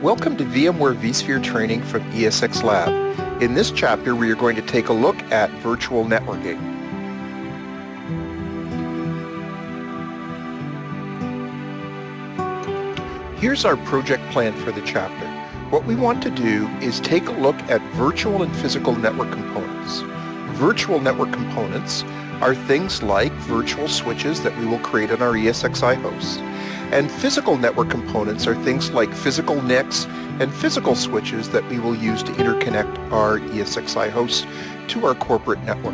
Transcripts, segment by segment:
Welcome to VMware vSphere training from ESX Lab. In this chapter, we are going to take a look at virtual networking. Here's our project plan for the chapter. What we want to do is take a look at virtual and physical network components. Virtual network components are things like virtual switches that we will create on our ESXi hosts. And physical network components are things like physical NICs and physical switches that we will use to interconnect our ESXi hosts to our corporate network.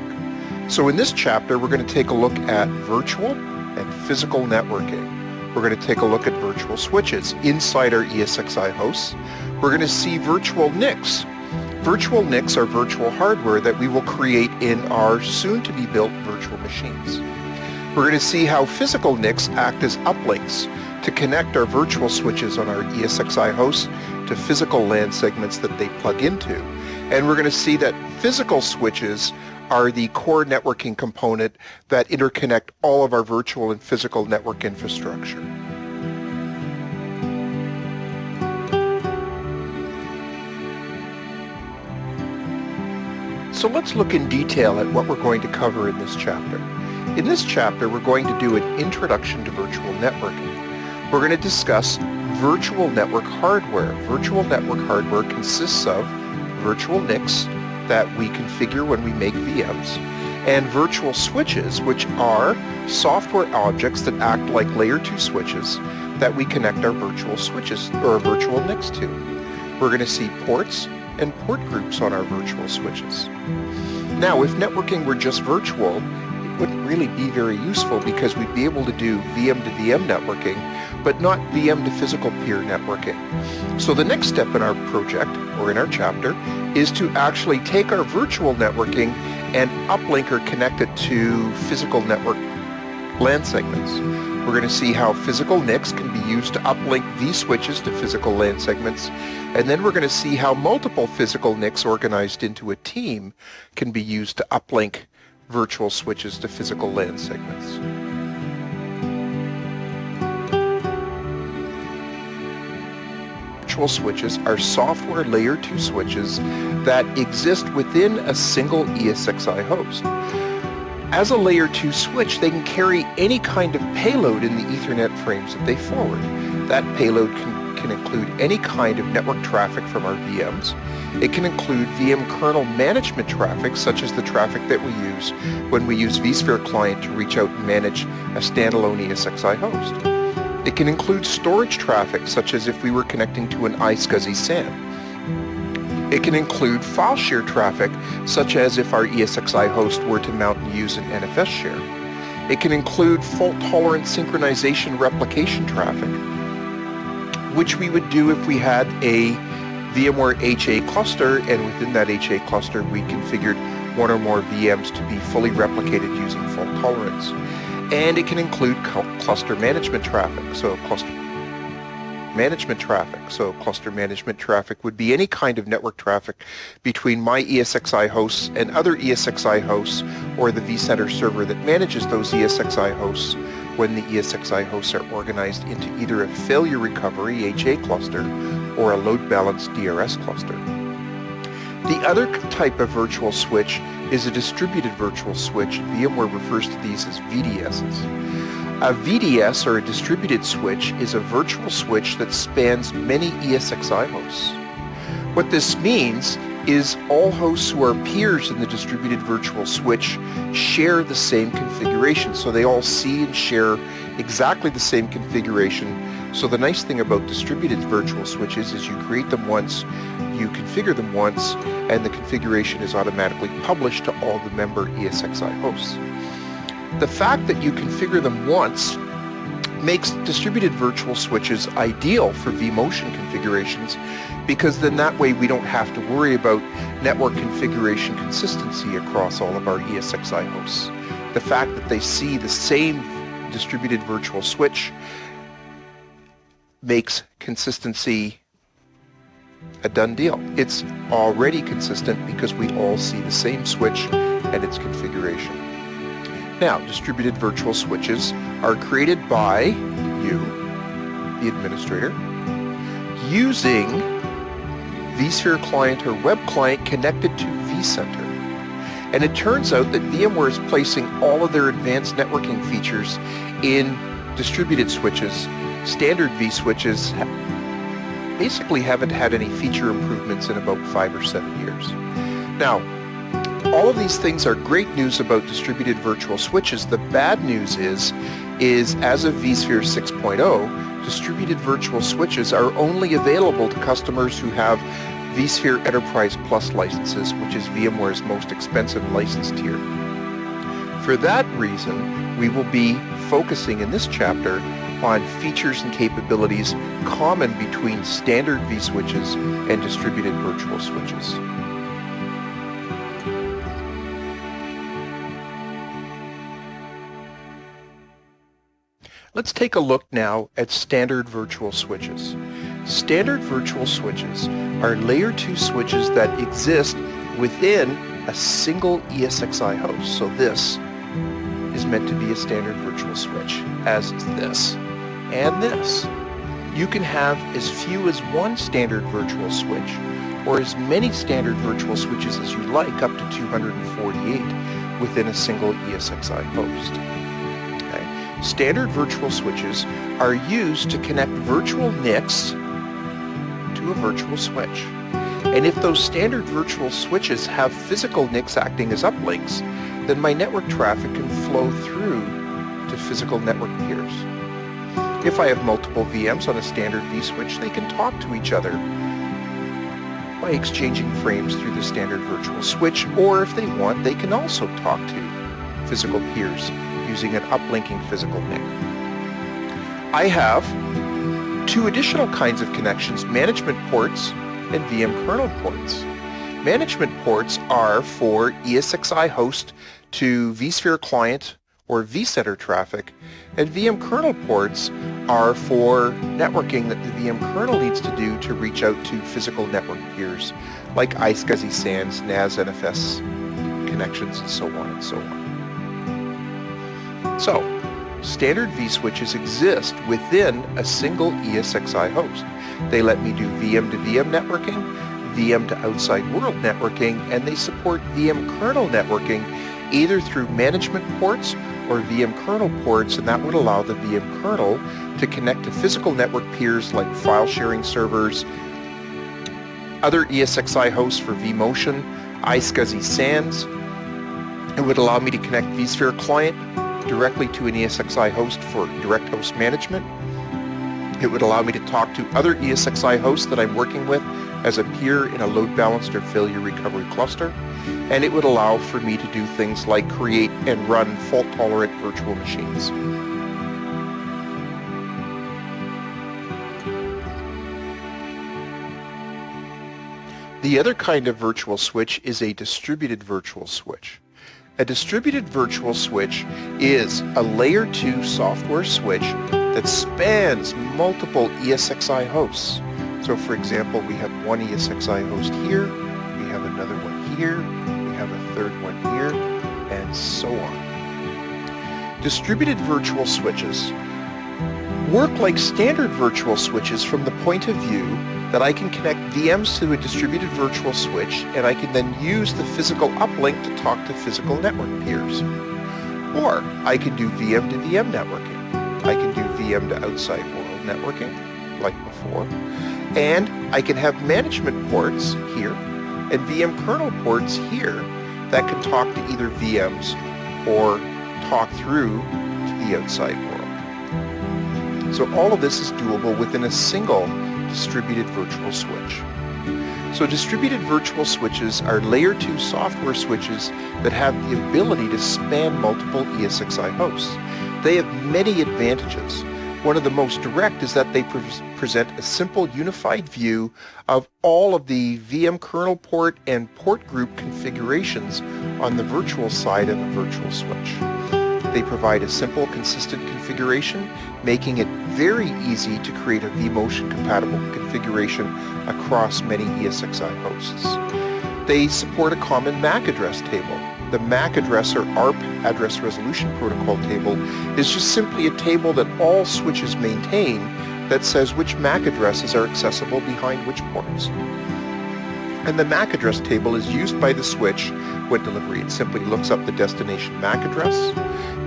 So in this chapter, we're going to take a look at virtual and physical networking. We're going to take a look at virtual switches inside our ESXi hosts. We're going to see virtual NICs. Virtual NICs are virtual hardware that we will create in our soon-to-be-built virtual machines. We're going to see how physical NICs act as uplinks to connect our virtual switches on our ESXi hosts to physical LAN segments that they plug into. And we're going to see that physical switches are the core networking component that interconnect all of our virtual and physical network infrastructure. So let's look in detail at what we're going to cover in this chapter. In this chapter, we're going to do an introduction to virtual networking. We're going to discuss virtual network hardware. Virtual network hardware consists of virtual NICs that we configure when we make VMs, and virtual switches, which are software objects that act like layer 2 switches that we connect our virtual switches or virtual NICs to. We're going to see ports and port groups on our virtual switches. Now, if networking were just virtual, it wouldn't really be very useful because we'd be able to do VM to VM networking, but not VM to physical peer networking. So the next step in our project, or in our chapter, is to actually take our virtual networking and uplink or connect it to physical network LAN segments. We're going to see how physical NICs can be used to uplink vSwitches to physical LAN segments, and then we're going to see how multiple physical NICs organized into a team can be used to uplink virtual switches to physical LAN segments. Virtual switches are software layer 2 switches that exist within a single ESXi host. As a layer 2 switch, they can carry any kind of payload in the Ethernet frames that they forward. That payload can include any kind of network traffic from our VMs. It can include VM kernel management traffic, such as the traffic that we use when we use vSphere client to reach out and manage a standalone ESXi host. It can include storage traffic, such as if we were connecting to an iSCSI SAN. It can include file share traffic, such as if our ESXi host were to mount and use an NFS share. It can include fault-tolerant synchronization replication traffic, which we would do if we had a VMware HA cluster, and within that HA cluster we configured one or more VMs to be fully replicated using fault tolerance. And it can include cluster management traffic, so cluster management traffic would be any kind of network traffic between my ESXi hosts and other ESXi hosts, or the vCenter server that manages those ESXi hosts when the ESXi hosts are organized into either a failure recovery HA cluster or a load balanced DRS cluster. The other type of virtual switch is a distributed virtual switch. VMware refers to these as VDSs. A VDS, or a distributed switch, is a virtual switch that spans many ESXi hosts. What this means is all hosts who are peers in the distributed virtual switch share the same configuration. So they all see and share exactly the same configuration. So the nice thing about distributed virtual switches is you create them once, you configure them once, and the configuration is automatically published to all the member ESXi hosts. The fact that you configure them once makes distributed virtual switches ideal for vMotion configurations, because then that way we don't have to worry about network configuration consistency across all of our ESXi hosts. The fact that they see the same distributed virtual switch makes consistency a done deal. It's already consistent because we all see the same switch and its configuration. Now, distributed virtual switches are created by you, the administrator. using vSphere client or web client connected to vCenter. And it turns out that VMware is placing all of their advanced networking features in distributed switches. Standard vSwitches basically haven't had any feature improvements in about 5 or 7 years. Now, all of these things are great news about distributed virtual switches. The bad news is as of vSphere 6.0, distributed virtual switches are only available to customers who have vSphere Enterprise Plus licenses, which is VMware's most expensive license tier. For that reason, we will be focusing in this chapter on features and capabilities common between standard vSwitches and distributed virtual switches. Let's take a look now at standard virtual switches. Standard virtual switches are layer 2 switches that exist within a single ESXi host. So this is meant to be a standard virtual switch, as is this and this. You can have as few as one standard virtual switch or as many standard virtual switches as you like, up to 248 within a single ESXi host. Okay. Standard virtual switches are used to connect virtual NICs to a virtual switch. And if those standard virtual switches have physical NICs acting as uplinks, then my network traffic can flow through to physical network peers. If I have multiple VMs on a standard vSwitch, they can talk to each other by exchanging frames through the standard virtual switch, or if they want, they can also talk to physical peers using an uplinking physical NIC. I have two additional kinds of connections, management ports and VM kernel ports. Management ports are for ESXi host to vSphere client or vCenter traffic, and VM kernel ports are for networking that the VM kernel needs to do to reach out to physical network peers like iSCSI SANs, NAS, NFS connections, and so on and so on. So, standard vSwitches exist within a single ESXi host. They let me do VM to VM networking, VM to outside world networking, and they support VM kernel networking either through management ports or VM kernel ports, and that would allow the VM kernel to connect to physical network peers like file sharing servers, other ESXi hosts for vMotion, iSCSI SANs. It would allow me to connect vSphere client directly to an ESXi host for direct host management. It would allow me to talk to other ESXi hosts that I'm working with as a peer in a load balanced or failure recovery cluster. And it would allow for me to do things like create and run fault-tolerant virtual machines. The other kind of virtual switch is a distributed virtual switch. A distributed virtual switch is a layer 2 software switch that spans multiple ESXi hosts. So for example, we have one ESXi host here, we have another one here, we have a third one here, and so on. Distributed virtual switches work like standard virtual switches from the point of view that I can connect VMs to a distributed virtual switch, and I can then use the physical uplink to talk to physical network peers. Or I can do VM to VM networking. I can do VM to outside world networking, like before. And I can have management ports here and VM kernel ports here that can talk to either VMs or talk through to the outside world. So all of this is doable within a single distributed virtual switch. So distributed virtual switches are layer 2 software switches that have the ability to span multiple ESXi hosts. They have many advantages. One of the most direct is that they present a simple unified view of all of the VM kernel port and port group configurations on the virtual side of a virtual switch. They provide a simple, consistent configuration, making it very easy to create a vMotion compatible configuration across many ESXi hosts. They support a common MAC address table. The MAC address, or ARP address resolution protocol table, is just simply a table that all switches maintain that says which MAC addresses are accessible behind which ports. And the MAC address table is used by the switch when delivery. It simply looks up the destination MAC address,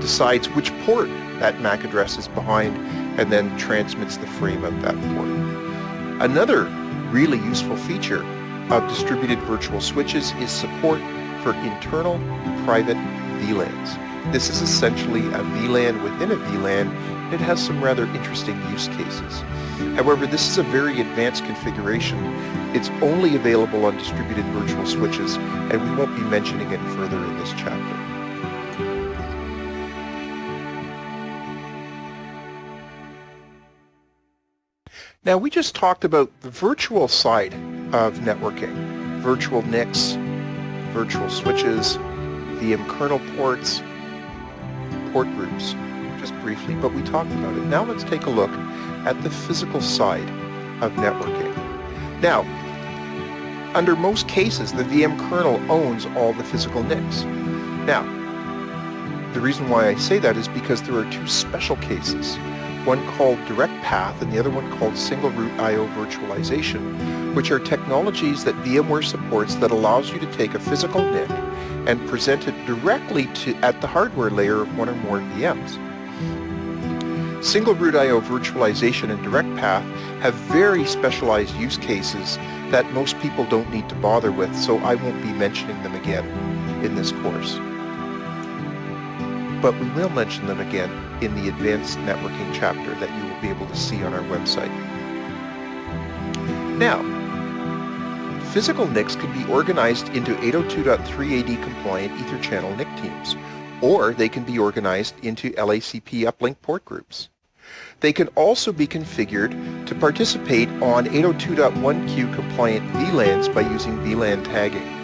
decides which port that MAC address is behind, and then transmits the frame of that port. Another really useful feature of distributed virtual switches is support for internal private VLANs. This is essentially a VLAN within a VLAN. It has some rather interesting use cases. However, this is a very advanced configuration. It's only available on distributed virtual switches, and we won't be mentioning it further in this chapter. Now, we just talked about the virtual side of networking, virtual NICs, virtual switches, VM kernel ports, port groups, just briefly, but we talked about it. Now let's take a look at the physical side of networking. Now, under most cases, the VM kernel owns all the physical NICs. Now, the reason why I say that is because there are two special cases, one called direct path and the other one called single root I/O virtualization, which are technologies that VMware supports that allows you to take a physical NIC and present it directly at the hardware layer of one or more VMs. Single root I/O virtualization and direct path have very specialized use cases that most people don't need to bother with, so I won't be mentioning them again in this course. But we will mention them again in the advanced networking chapter that you will be able to see on our website. Now, physical NICs can be organized into 802.3 AD compliant Ether channel NIC teams, or they can be organized into LACP uplink port groups. They can also be configured to participate on 802.1Q compliant VLANs by using VLAN tagging.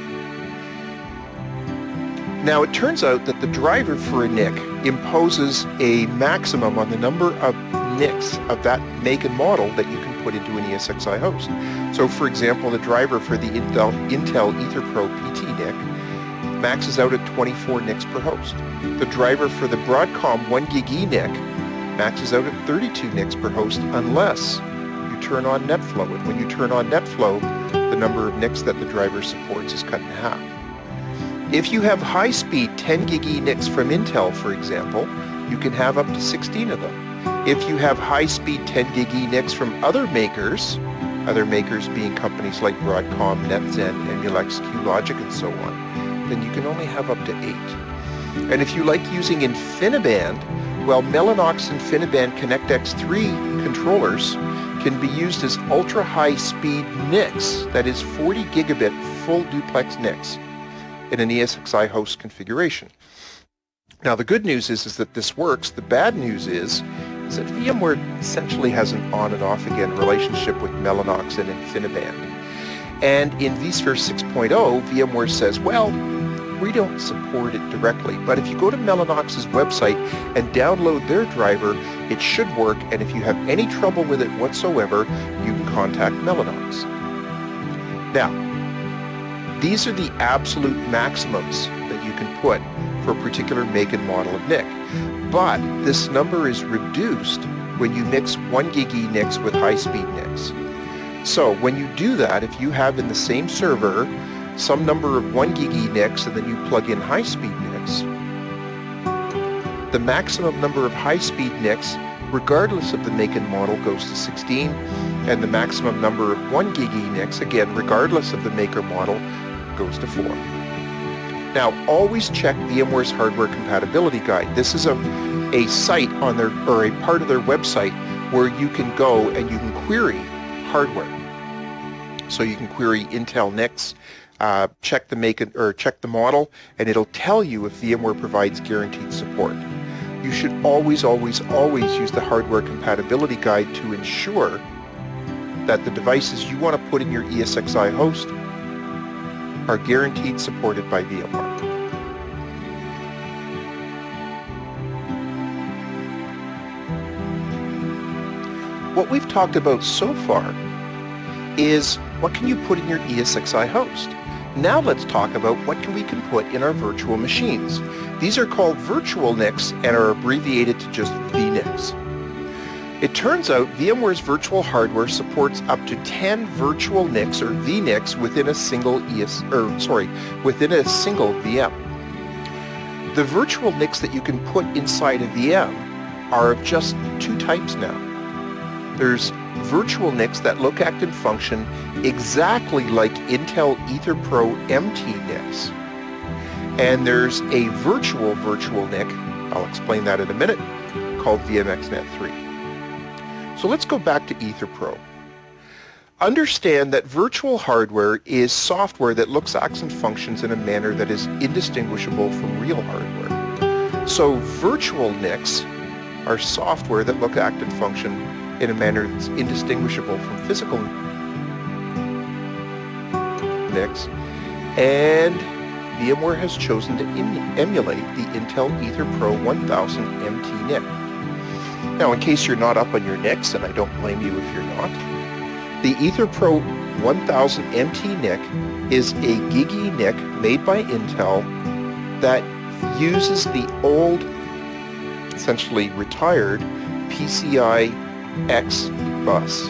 Now, it turns out that the driver for a NIC imposes a maximum on the number of NICs of that make and model that you can put into an ESXi host. So, for example, the driver for the Intel EtherPro PT NIC maxes out at 24 NICs per host. The driver for the Broadcom 1GbE NIC maxes out at 32 NICs per host unless you turn on NetFlow. And when you turn on NetFlow, the number of NICs that the driver supports is cut in half. If you have high-speed 10 GbE NICs from Intel, for example, you can have up to 16 of them. If you have high-speed 10 GbE NICs from other makers being companies like Broadcom, NetZen, Emulex, QLogic, and so on, then you can only have up to 8. And if you like using InfiniBand, well, Mellanox InfiniBand ConnectX-3 controllers can be used as ultra-high-speed NICs, that is 40 gigabit full duplex NICs, in an ESXi host configuration. Now, the good news is that this works. The bad news is that VMware essentially has an on and off again relationship with Mellanox and InfiniBand. And in vSphere 6.0, VMware says, well, we don't support it directly, but if you go to Mellanox's website and download their driver, it should work, and if you have any trouble with it whatsoever, you can contact Mellanox. Now, these are the absolute maximums that you can put for a particular make and model of NIC. But this number is reduced when you mix 1 GbE NICs with high-speed NICs. So when you do that, if you have in the same server some number of 1 GbE NICs and then you plug in high-speed NICs, the maximum number of high-speed NICs, regardless of the make and model, goes to 16, and the maximum number of 1 GbE NICs, again, regardless of the make or model, goes to 4. Now, always check VMware's hardware compatibility guide. This is a site on their, or a part of their website where you can go and you can query hardware. So you can query Intel NICs, check the make or check the model, and it'll tell you if VMware provides guaranteed support. You should always, always, always use the hardware compatibility guide to ensure that the devices you want to put in your ESXi host are guaranteed supported by VMware. What we've talked about so far is what can you put in your ESXi host. Now let's talk about what we can put in our virtual machines. These are called virtual NICs and are abbreviated to just vNICs. It turns out VMware's virtual hardware supports up to 10 virtual NICs or vNICs within a single within a single VM. The virtual NICs that you can put inside a VM are of just two types now. There's virtual NICs that look, act, and function exactly like Intel EtherPro MT NICs. And there's a virtual NIC, I'll explain that in a minute, called VMXNet 3. So let's go back to EtherPro. Understand that virtual hardware is software that looks, acts, and functions in a manner that is indistinguishable from real hardware. So virtual NICs are software that look, act, and function in a manner that's indistinguishable from physical NICs, and VMware has chosen to emulate the Intel EtherPro 1000 MT NIC. Now, in case you're not up on your NICs, and I don't blame you if you're not, the EtherPro 1000 MT NIC is a gigi NIC made by Intel that uses the old, essentially retired, PCI X bus,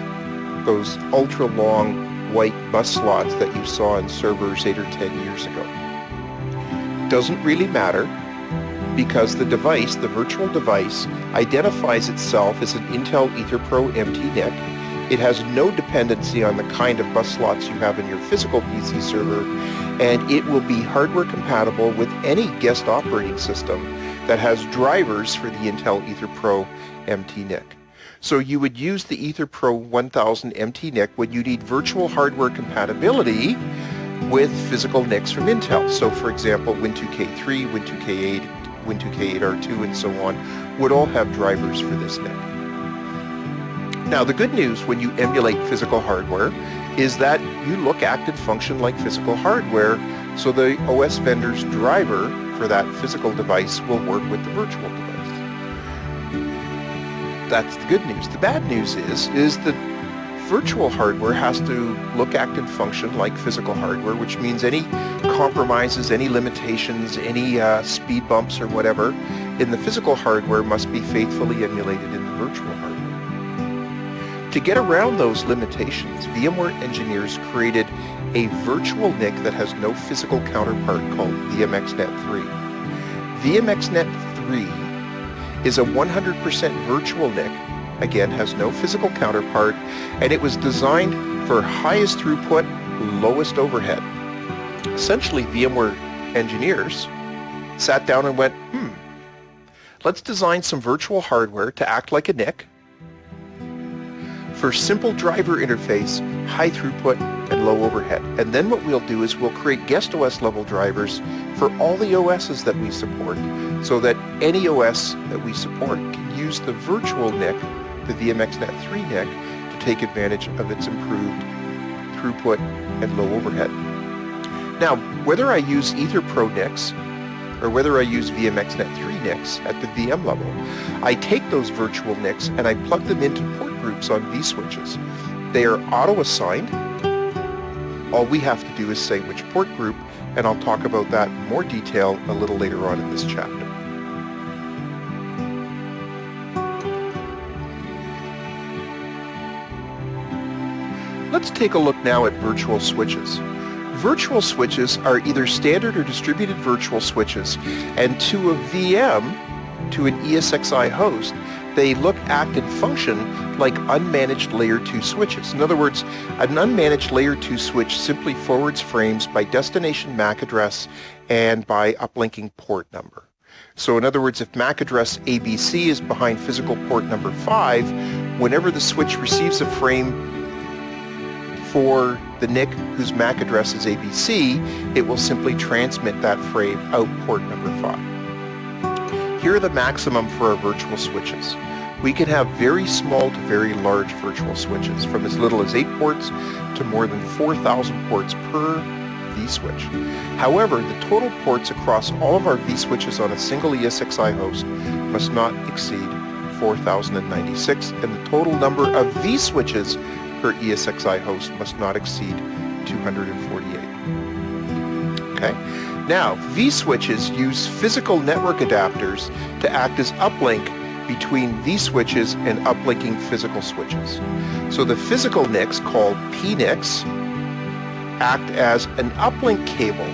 those ultra-long white bus slots that you saw in servers 8 or 10 years ago. Doesn't really matter, because the device, the virtual device, identifies itself as an Intel EtherPro MT NIC. It has no dependency on the kind of bus slots you have in your physical PC server, and it will be hardware compatible with any guest operating system that has drivers for the Intel EtherPro MT NIC. So you would use the EtherPro 1000 MT NIC when you need virtual hardware compatibility with physical NICs from Intel. So for example, Win2K3, Win2K8, Win2K8R2, and so on would all have drivers for this NIC. Now the good news when you emulate physical hardware is that you look, act, and function like physical hardware, so the OS vendor's driver for that physical device will work with the virtual device. That's the good news. The bad news is that virtual hardware has to look, act, and function like physical hardware, which means any compromises, any limitations, any speed bumps or whatever in the physical hardware must be faithfully emulated in the virtual hardware. To get around those limitations, VMware engineers created a virtual NIC that has no physical counterpart called VMXNet 3. VMXNet 3 is a 100% virtual NIC, again has no physical counterpart, and it was designed for highest throughput, lowest overhead. Essentially, VMware engineers sat down and went, let's design some virtual hardware to act like a NIC for simple driver interface, high throughput, and low overhead. And then what we'll do is we'll create guest OS level drivers for all the OSs that we support, so that any OS that we support can use the virtual NIC, the VMXNet 3 NIC, to take advantage of its improved throughput and low overhead. Now, whether I use EtherPro NICs or whether I use VMXNet 3 NICs at the VM level, I take those virtual NICs and I plug them into port groups on vSwitches. They are auto-assigned. All we have to do is say which port group, and I'll talk about that in more detail a little later on in this chapter. Let's take a look now at virtual switches. Virtual switches are either standard or distributed virtual switches, and to a VM, to an ESXi host, they look, act, and function like unmanaged layer 2 switches. In other words, an unmanaged layer 2 switch simply forwards frames by destination MAC address and by uplinking port number. So in other words, if MAC address ABC is behind physical port number 5, whenever the switch receives a frame for the NIC whose MAC address is ABC, it will simply transmit that frame out port number 5. Here are the maximum for our virtual switches. We can have very small to very large virtual switches, from as little as 8 ports to more than 4,000 ports per vSwitch. However, the total ports across all of our vSwitches on a single ESXi host must not exceed 4,096, and the total number of vSwitches per ESXi host must not exceed 248. Okay? Now, vSwitches use physical network adapters to act as uplink between vSwitches and uplinking physical switches. So the physical NICs, called PNICs, act as an uplink cable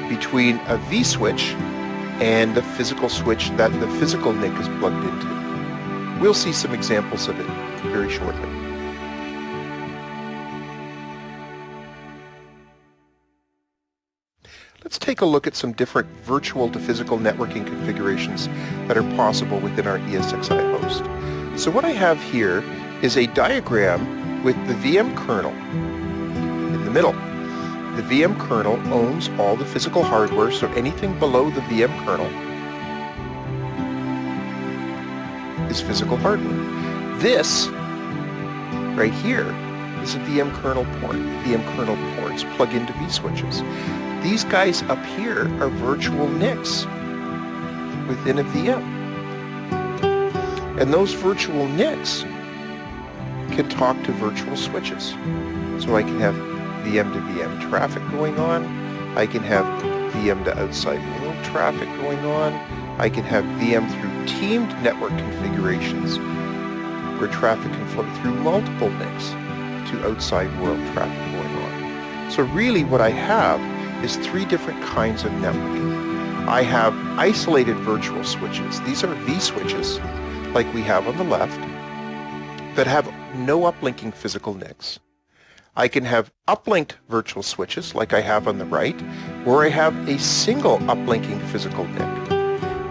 between a vSwitch and the physical switch that the physical NIC is plugged into. We'll see some examples of it very shortly. Let's take a look at some different virtual to physical networking configurations that are possible within our ESXi host. So what I have here is a diagram with the VM kernel in the middle. The VM kernel owns all the physical hardware, so anything below the VM kernel is physical hardware. This right here is a VM kernel port. VM kernel ports plug into vSwitches. These guys up here are virtual NICs within a VM. And those virtual NICs can talk to virtual switches. So I can have VM to VM traffic going on. I can have VM to outside world traffic going on. I can have VM through teamed network configurations where traffic can flow through multiple NICs to outside world traffic going on. So really what I have is three different kinds of networking. I have isolated virtual switches. These are vSwitches, like we have on the left, that have no uplinking physical NICs. I can have uplinked virtual switches, like I have on the right, where I have a single uplinking physical NIC.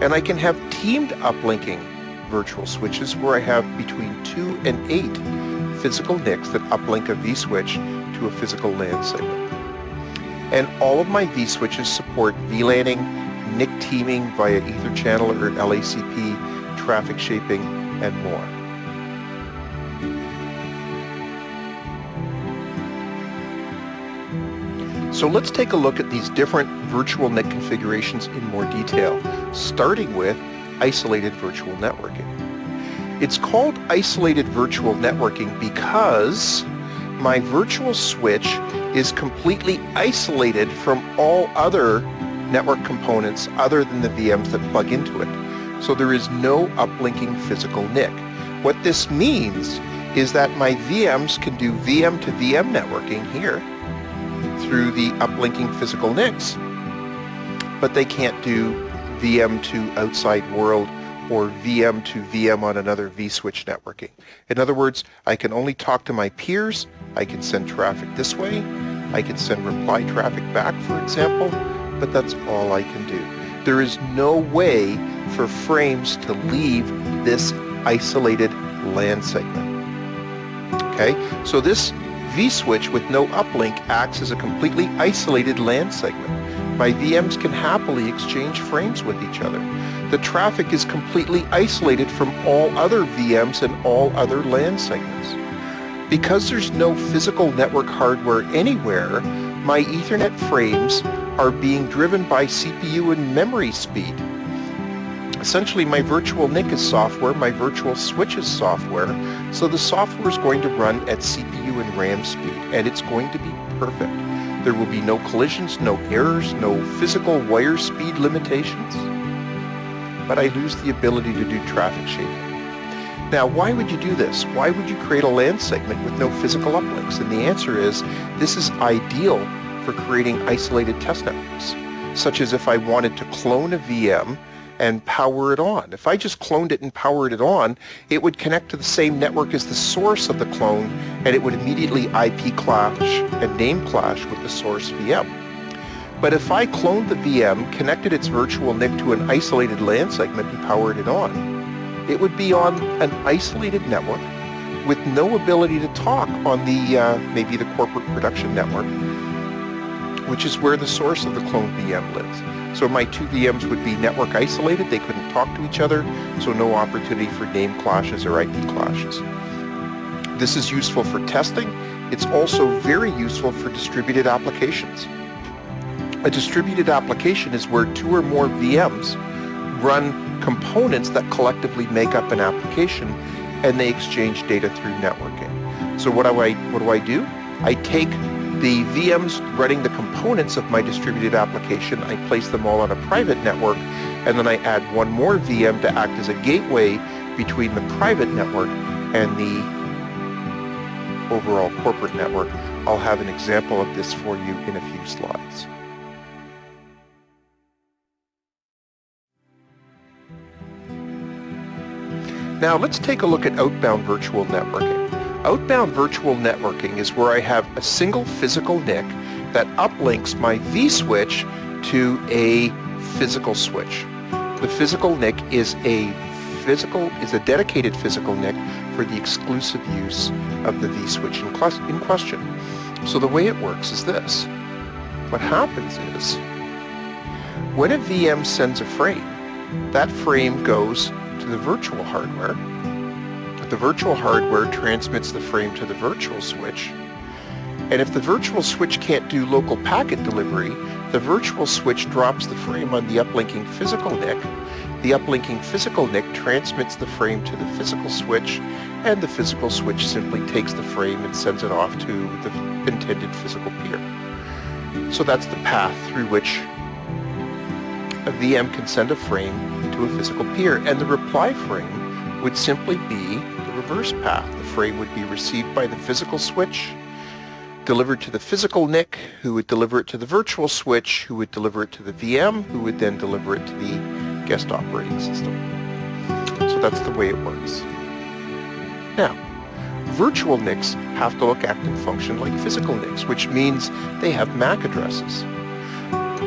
And I can have teamed uplinking virtual switches, where I have between 2 and 8 physical NICs that uplink a vSwitch to a physical LAN segment. And all of my vSwitches support VLANing, NIC teaming via Ether channel or LACP, traffic shaping, and more. So let's take a look at these different virtual NIC configurations in more detail, starting with isolated virtual networking. It's called isolated virtual networking because my virtual switch is completely isolated from all other network components other than the VMs that plug into it. So there is no uplinking physical NIC. What this means is that my VMs can do VM to VM networking here through the uplinking physical NICs, but they can't do VM to outside world or VM to VM on another vSwitch networking. In other words, I can only talk to my peers, I can send traffic this way, I can send reply traffic back, for example, but that's all I can do. There is no way for frames to leave this isolated LAN segment. Okay, so this vSwitch with no uplink acts as a completely isolated LAN segment. My VMs can happily exchange frames with each other. The traffic is completely isolated from all other VMs and all other LAN segments. Because there's no physical network hardware anywhere, my Ethernet frames are being driven by CPU and memory speed. Essentially, my virtual NIC is software, my virtual switch is software, so the software is going to run at CPU and RAM speed, and it's going to be perfect. There will be no collisions, no errors, no physical wire speed limitations, but I lose the ability to do traffic shaping. Now, why would you do this? Why would you create a LAN segment with no physical uplinks? And the answer is, this is ideal for creating isolated test networks, such as if I wanted to clone a VM and power it on. If I just cloned it and powered it on, it would connect to the same network as the source of the clone, and it would immediately IP clash and name clash with the source VM. But if I cloned the VM, connected its virtual NIC to an isolated LAN segment and powered it on, it would be on an isolated network with no ability to talk on the maybe the corporate production network, which is where the source of the cloned VM lives. So my two VMs would be network isolated, they couldn't talk to each other, so no opportunity for name clashes or IP clashes. This is useful for testing. It's also very useful for distributed applications. A distributed application is where two or more VMs run components that collectively make up an application, and they exchange data through networking. So what do I do? I take the VMs running the components of my distributed application, I place them all on a private network, and then I add one more VM to act as a gateway between the private network and the overall corporate network. I'll have an example of this for you in a few slides. Now let's take a look at outbound virtual networking. Outbound virtual networking is where I have a single physical NIC that uplinks my vSwitch to a physical switch. The physical NIC is a dedicated physical NIC for the exclusive use of the vSwitch in question. So the way it works is this. What happens is, when a VM sends a frame, that frame goes to the virtual hardware. The virtual hardware transmits the frame to the virtual switch. And if the virtual switch can't do local packet delivery, the virtual switch drops the frame on the uplinking physical NIC. The uplinking physical NIC transmits the frame to the physical switch, and the physical switch simply takes the frame and sends it off to the intended physical peer. So that's the path through which a VM can send a frame to a physical peer, and the reply frame would simply be the reverse path. The frame would be received by the physical switch, delivered to the physical NIC, who would deliver it to the virtual switch, who would deliver it to the VM, who would then deliver it to the guest operating system. So that's the way it works. Now, virtual NICs have to look, act, and function like physical NICs, which means they have MAC addresses.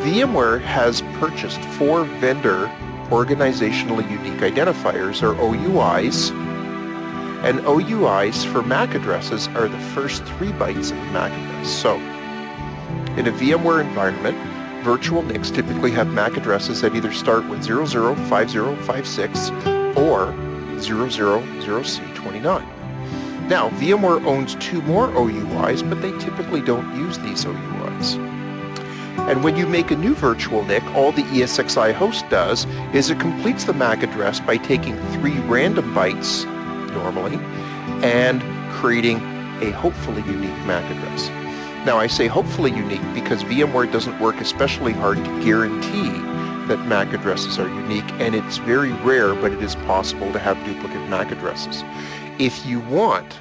VMware has purchased 4 vendor organizationally unique identifiers, or OUIs, and OUIs for MAC addresses are the first 3 bytes of a MAC address. So, in a VMware environment, virtual NICs typically have MAC addresses that either start with 005056 or 000C29. Now, VMware owns 2 more OUIs, but they typically don't use these OUIs. And when you make a new virtual NIC, all the ESXi host does is it completes the MAC address by taking 3 random bytes, normally, and creating a hopefully unique MAC address. Now, I say hopefully unique because VMware doesn't work especially hard to guarantee that MAC addresses are unique, and it's very rare, but it is possible to have duplicate MAC addresses. If you want,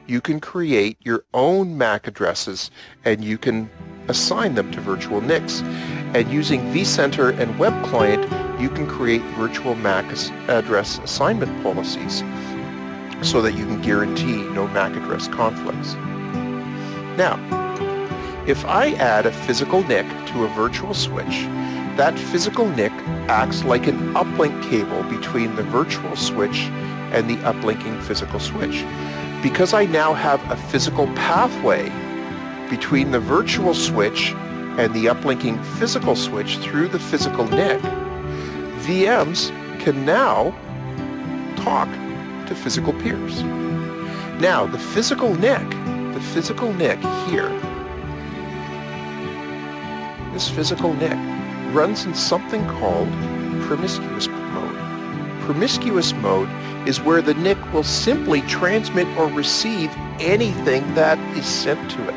you can create your own MAC addresses, and you can assign them to virtual NICs. And using vCenter and Web Client, you can create virtual MAC address assignment policies so that you can guarantee no MAC address conflicts. Now, if I add a physical NIC to a virtual switch, that physical NIC acts like an uplink cable between the virtual switch and the uplinking physical switch. Because I now have a physical pathway between the virtual switch and the uplinking physical switch through the physical NIC, VMs can now talk to physical peers. Now, the physical NIC here, this physical NIC runs in something called promiscuous mode. Promiscuous mode is where the NIC will simply transmit or receive anything that is sent to it.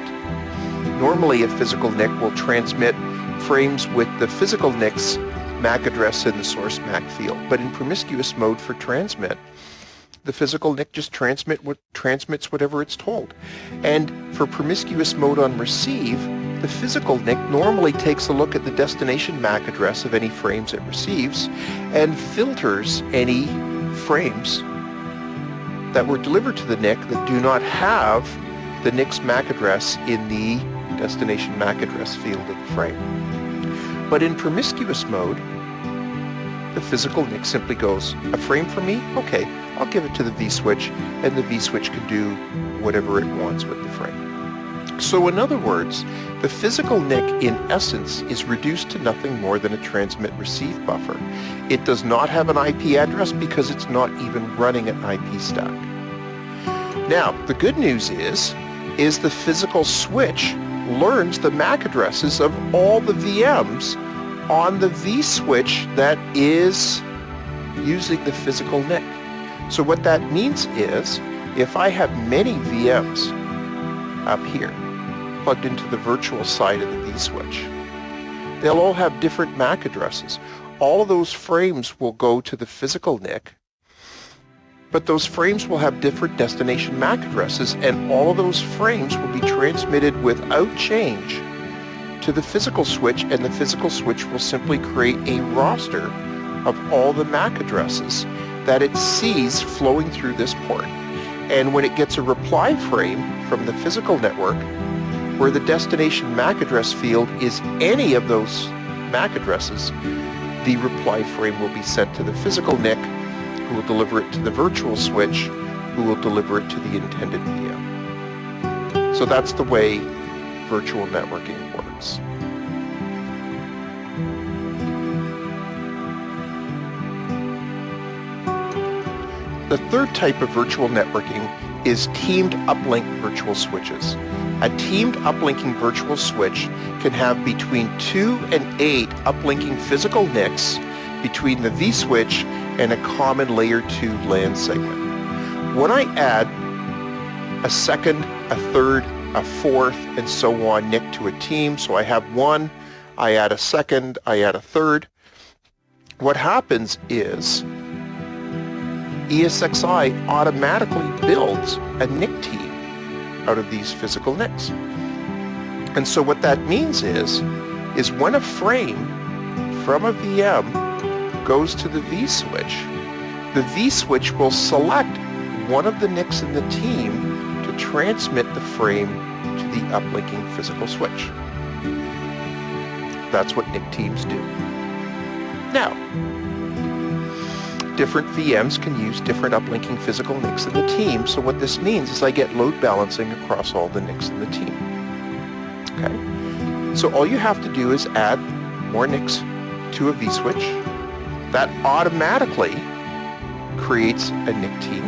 Normally, a physical NIC will transmit frames with the physical NIC's MAC address in the source MAC field, but in promiscuous mode for transmit, the physical NIC just transmits whatever it's told. And for promiscuous mode on receive, the physical NIC normally takes a look at the destination MAC address of any frames it receives and filters any frames that were delivered to the NIC that do not have the NIC's MAC address in the destination MAC address field of the frame. But in promiscuous mode, the physical NIC simply goes, a frame for me? Okay, I'll give it to the vSwitch, and the vSwitch can do whatever it wants with the frame. So in other words, the physical NIC in essence is reduced to nothing more than a transmit-receive buffer. It does not have an IP address because it's not even running an IP stack. Now, the good news is the physical switch learns the MAC addresses of all the VMs on the vSwitch that is using the physical NIC. So what that means is, if I have many VMs up here plugged into the virtual side of the vSwitch, they'll all have different MAC addresses. All of those frames will go to the physical NIC, but those frames will have different destination MAC addresses, and all of those frames will be transmitted without change to the physical switch, and the physical switch will simply create a roster of all the MAC addresses that it sees flowing through this port. And when it gets a reply frame from the physical network where the destination MAC address field is any of those MAC addresses, the reply frame will be sent to the physical NIC, who will deliver it to the virtual switch, who will deliver it to the intended VM. So that's the way virtual networking works. The third type of virtual networking is teamed uplink virtual switches. A teamed uplinking virtual switch can have between 2 and 8 uplinking physical NICs between the vSwitch and a common layer 2 LAN segment. When I add a second, a third, a fourth, and so on NIC to a team, so I have one, I add a second, I add a third, what happens is ESXi automatically builds a NIC team out of these physical NICs. And so what that means is when a frame from a VM goes to the vSwitch will select one of the NICs in the team to transmit the frame to the uplinking physical switch. That's what NIC teams do. Now, different VMs can use different uplinking physical NICs in the team, so what this means is I get load balancing across all the NICs in the team. Okay? So all you have to do is add more NICs to a vSwitch. That automatically creates a NIC team,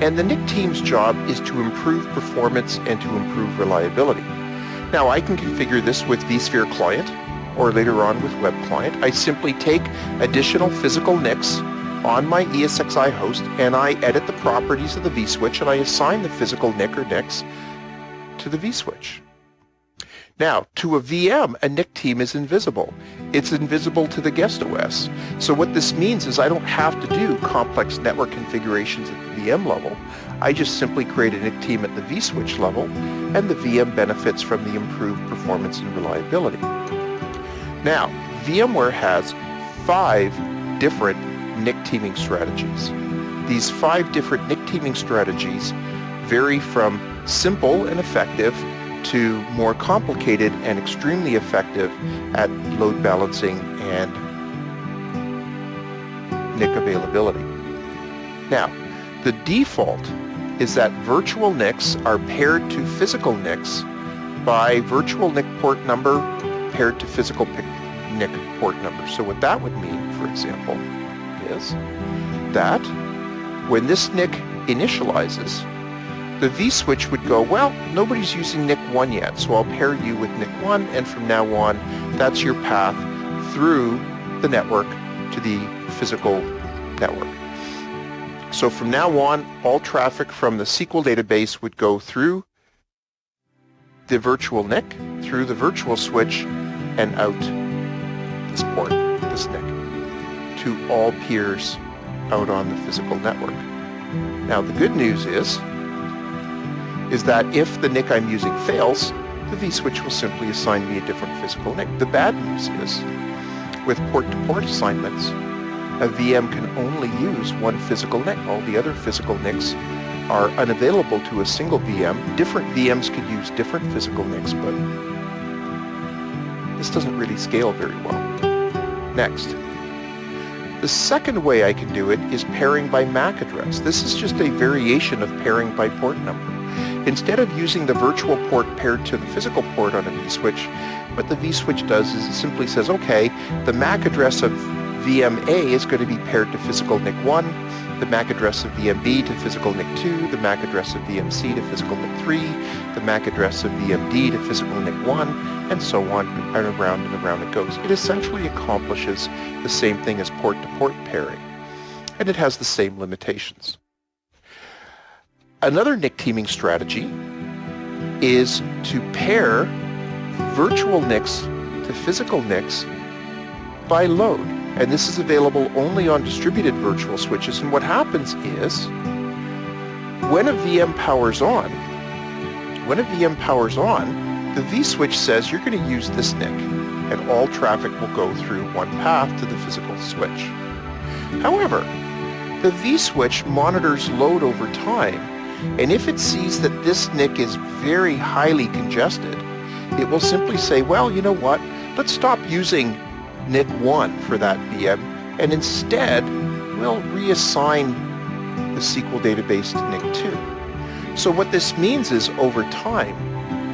and the NIC team's job is to improve performance and to improve reliability. Now I can configure this with vSphere Client or later on with Web Client. I simply take additional physical NICs on my ESXi host and I edit the properties of the vSwitch and I assign the physical NIC or NICs to the vSwitch. Now, to a VM, a NIC team is invisible. It's invisible to the guest OS. So what this means is I don't have to do complex network configurations at the VM level. I just simply create a NIC team at the vSwitch level, and the VM benefits from the improved performance and reliability. Now, VMware has 5 different NIC teaming strategies. These 5 different NIC teaming strategies vary from simple and effective to more complicated and extremely effective at load balancing and NIC availability. Now, the default is that virtual NICs are paired to physical NICs by virtual NIC port number paired to physical NIC port number. So what that would mean, for example, is that when this NIC initializes, the vSwitch would go, well, nobody's using NIC 1 yet, so I'll pair you with NIC 1, and from now on, that's your path through the network to the physical network. So from now on, all traffic from the SQL database would go through the virtual NIC, through the virtual switch, and out this port, this NIC, to all peers out on the physical network. Now, the good news is that if the NIC I'm using fails, the vSwitch will simply assign me a different physical NIC. The bad news is, with port-to-port assignments, a VM can only use one physical NIC. All the other physical NICs are unavailable to a single VM. Different VMs could use different physical NICs, but this doesn't really scale very well. Next. The second way I can do it is pairing by MAC address. This is just a variation of pairing by port number. Instead of using the virtual port paired to the physical port on a vSwitch, what the vSwitch does is it simply says, okay, the MAC address of VM A is going to be paired to physical NIC 1, the MAC address of VM B to physical NIC 2, the MAC address of VM C to physical NIC 3, the MAC address of VM D to physical NIC 1, and so on, and around it goes. It essentially accomplishes the same thing as port-to-port pairing, and it has the same limitations. Another NIC teaming strategy is to pair virtual NICs to physical NICs by load. And this is available only on distributed virtual switches. And what happens is, when a VM powers on, the vSwitch says you're going to use this NIC, and all traffic will go through one path to the physical switch. However, the vSwitch monitors load over time, and if it sees that this NIC is very highly congested, it will simply say, well, you know what, let's stop using NIC 1 for that VM, and instead we'll reassign the SQL database to NIC 2. So what this means is, over time,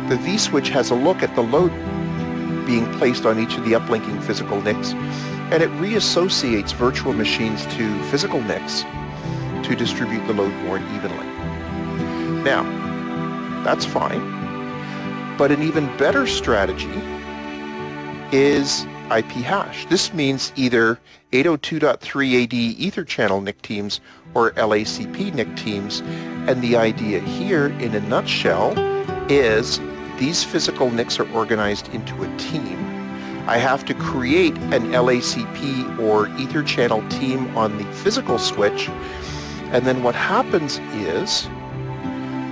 the vSwitch has a look at the load being placed on each of the uplinking physical NICs, and it reassociates virtual machines to physical NICs to distribute the load more evenly. Now, that's fine, but an even better strategy is IP hash. This means either 802.3 AD Ether channel NIC teams or LACP NIC teams, and the idea here, in a nutshell, is these physical NICs are organized into a team. I have to create an LACP or Ether channel team on the physical switch, and then what happens is,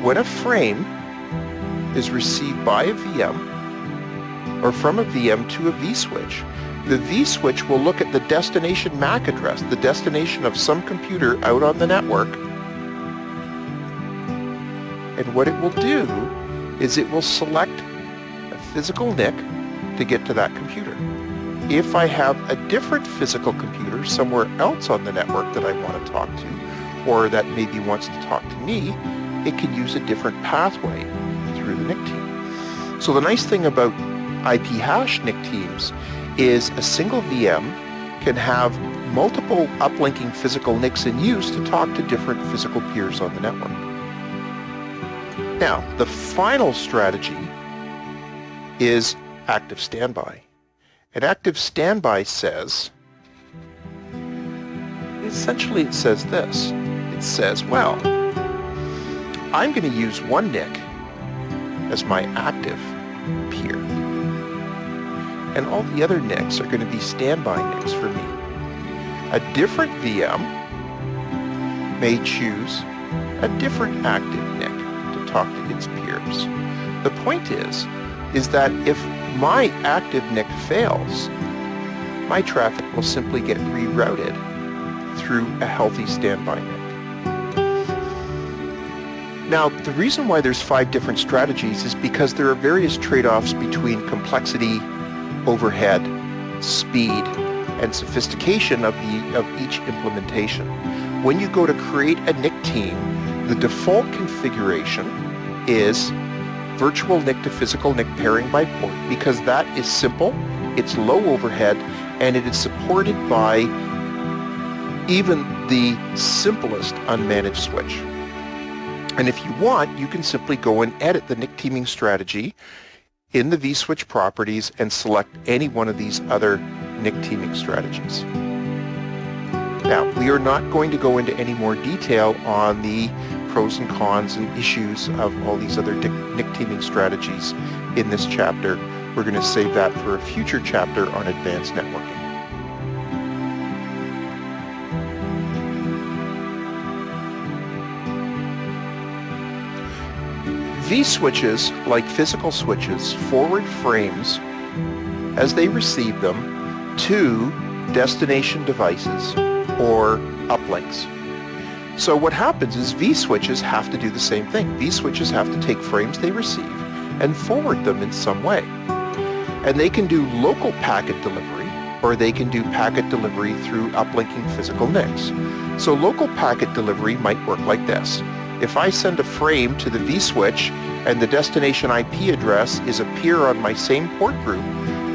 when a frame is received by a VM or from a VM to a vSwitch, the vSwitch will look at the destination MAC address, the destination of some computer out on the network, and what it will do is it will select a physical NIC to get to that computer. If I have a different physical computer somewhere else on the network that I want to talk to, or that maybe wants to talk to me, it can use a different pathway through the NIC team. So the nice thing about IP hash NIC teams is a single VM can have multiple uplinking physical NICs in use to talk to different physical peers on the network. Now, the final strategy is active standby. And active standby says, essentially it says this. It says, well, I'm going to use one NIC as my active peer, and all the other NICs are going to be standby NICs for me. A different VM may choose a different active NIC to talk to its peers. The point is that if my active NIC fails, my traffic will simply get rerouted through a healthy standby NIC. Now, the reason why there's 5 different strategies is because there are various trade-offs between complexity, overhead, speed, and sophistication of each implementation. When you go to create a NIC team, the default configuration is virtual NIC to physical NIC pairing by port, because that is simple, it's low overhead, and it is supported by even the simplest unmanaged switch. And if you want, you can simply go and edit the NIC teaming strategy in the vSwitch properties and select any one of these other NIC teaming strategies. Now, we are not going to go into any more detail on the pros and cons and issues of all these other NIC teaming strategies in this chapter. We're going to save that for a future chapter on advanced networking. vSwitches, like physical switches, forward frames as they receive them to destination devices or uplinks. So what happens is vSwitches have to do the same thing. vSwitches have to take frames they receive and forward them in some way. And they can do local packet delivery, or they can do packet delivery through uplinking physical NICs. So local packet delivery might work like this. If I send a frame to the vSwitch and the destination IP address is a peer on my same port group,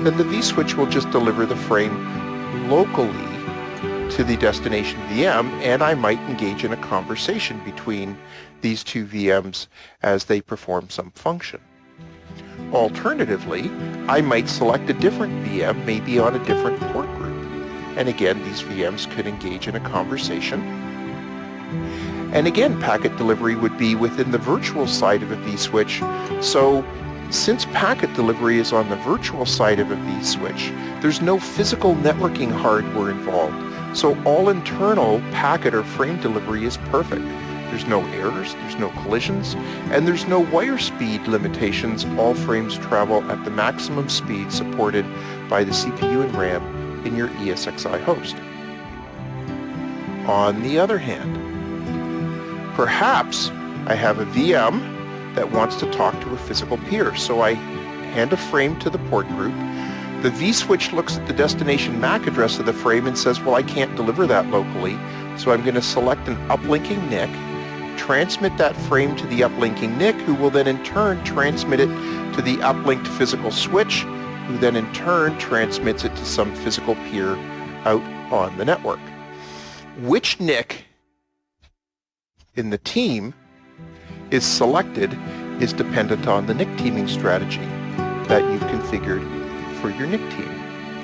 then the vSwitch will just deliver the frame locally to the destination VM, and I might engage in a conversation between these two VMs as they perform some function. Alternatively, I might select a different VM, maybe on a different port group. And again, these VMs could engage in a conversation. And again, packet delivery would be within the virtual side of a vSwitch, so Since packet delivery is on the virtual side of a vSwitch, there's no physical networking hardware involved, so all internal packet or frame delivery is perfect. There's no errors, there's no collisions, and there's no wire speed limitations. All frames travel at the maximum speed supported by the CPU and RAM in your ESXi host. On the other hand, perhaps I have a VM that wants to talk to a physical peer, so I hand a frame to the port group. The vSwitch looks at the destination MAC address of the frame and says, well, I can't deliver that locally, so I'm going to select an uplinking NIC, transmit that frame to the uplinking NIC, who will then in turn transmit it to the uplinked physical switch, who then in turn transmits it to some physical peer out on the network. Which NIC in the team is selected is dependent on the NIC teaming strategy that you've configured for your NIC team,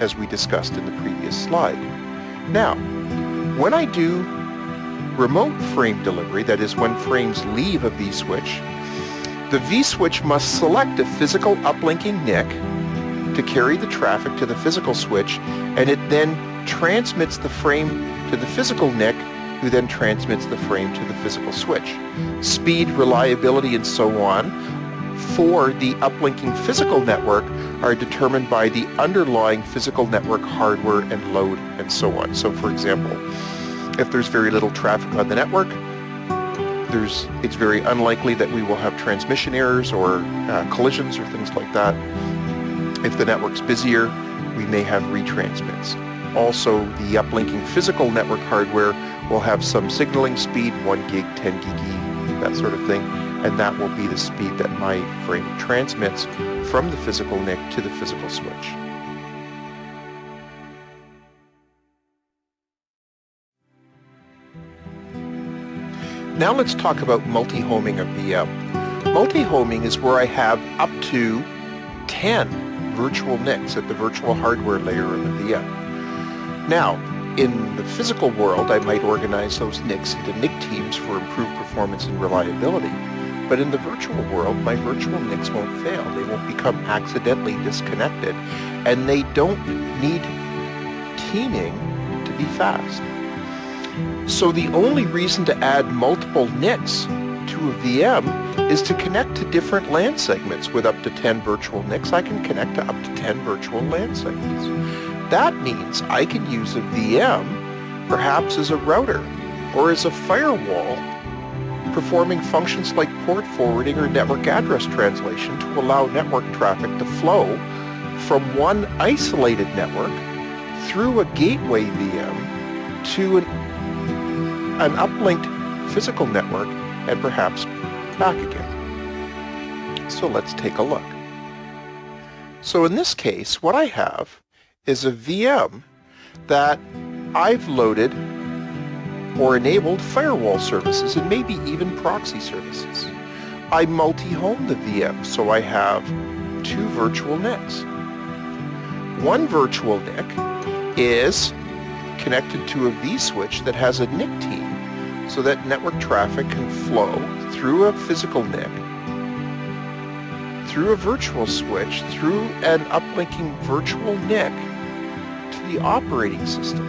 as we discussed in the previous slide. Now, when I do remote frame delivery, that is when frames leave a vSwitch, the vSwitch must select a physical uplinking NIC to carry the traffic to the physical switch, and it then transmits the frame to the physical NIC, who then transmits the frame to the physical switch. Speed, reliability, and so on for the uplinking physical network are determined by the underlying physical network hardware and load and so on. So for example, if there's very little traffic on the network, it's very unlikely that we will have transmission errors or collisions or things like that. If the network's busier, we may have retransmits. Also, the uplinking physical network hardware will have some signaling speed, 1 gig, 10 gig, that sort of thing, and that will be the speed that my frame transmits from the physical NIC to the physical switch. Now let's talk about multi-homing a VM. Multi-homing is where I have up to 10 virtual NICs at the virtual hardware layer of a VM. Now, in the physical world, I might organize those NICs into NIC teams for improved performance and reliability. But in the virtual world, my virtual NICs won't fail. They won't become accidentally disconnected, and they don't need teaming to be fast. So the only reason to add multiple NICs to a VM is to connect to different LAN segments. With up to 10 virtual NICs, I can connect to up to 10 virtual LAN segments. That means I can use a VM perhaps as a router or as a firewall, performing functions like port forwarding or network address translation to allow network traffic to flow from one isolated network through a gateway VM to an uplinked physical network and perhaps back again. So let's take a look. So in this case, what I have is a VM that I've loaded or enabled firewall services and maybe even proxy services. I multi-home the VM, so I have 2 virtual NICs. One virtual NIC is connected to a vSwitch that has a NIC team so that network traffic can flow through a physical NIC, through a virtual switch, through an uplinking virtual NIC to the operating system.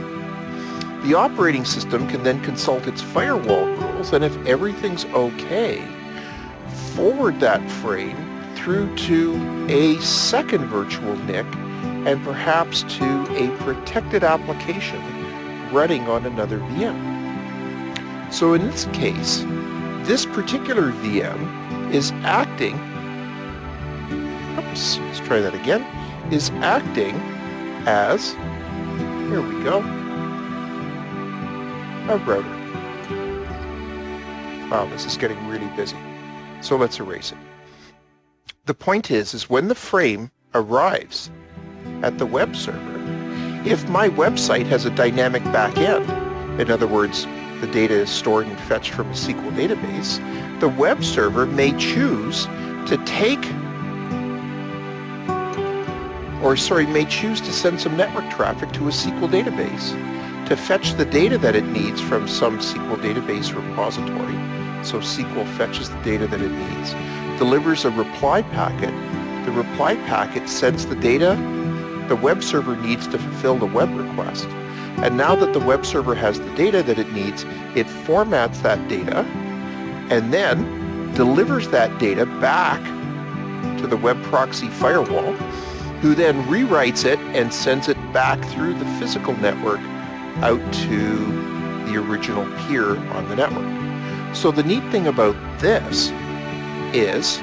The operating system can then consult its firewall rules, and if everything's okay, forward that frame through to a second virtual NIC and perhaps to a protected application running on another VM. So in this case, this particular VM is acting, let's try that again, is acting as, here we go, a router. Wow, this is getting really busy. So let's erase it. The point is when the frame arrives at the web server, if my website has a dynamic backend, in other words, the data is stored and fetched from a SQL database, the web server may choose to choose to send some network traffic to a SQL database to fetch the data that it needs from some SQL database repository. So SQL fetches the data that it needs, delivers a reply packet the reply packet sends the data the web server needs to fulfill the web request. And now that the web server has the data that it needs, it formats that data and then delivers that data back to the web proxy firewall, who then rewrites it and sends it back through the physical network out to the original peer on the network. So the neat thing about this is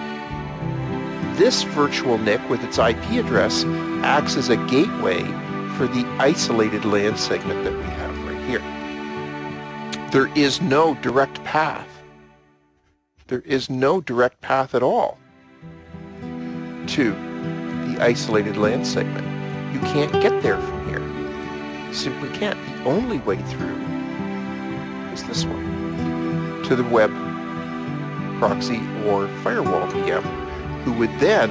this virtual NIC with its IP address acts as a gateway for the isolated LAN segment that we have right here. There is no direct path. There is no direct path at all to the isolated LAN segment. You can't get there from here. You simply can't. The only way through is this one, to the web proxy or firewall VM, who would then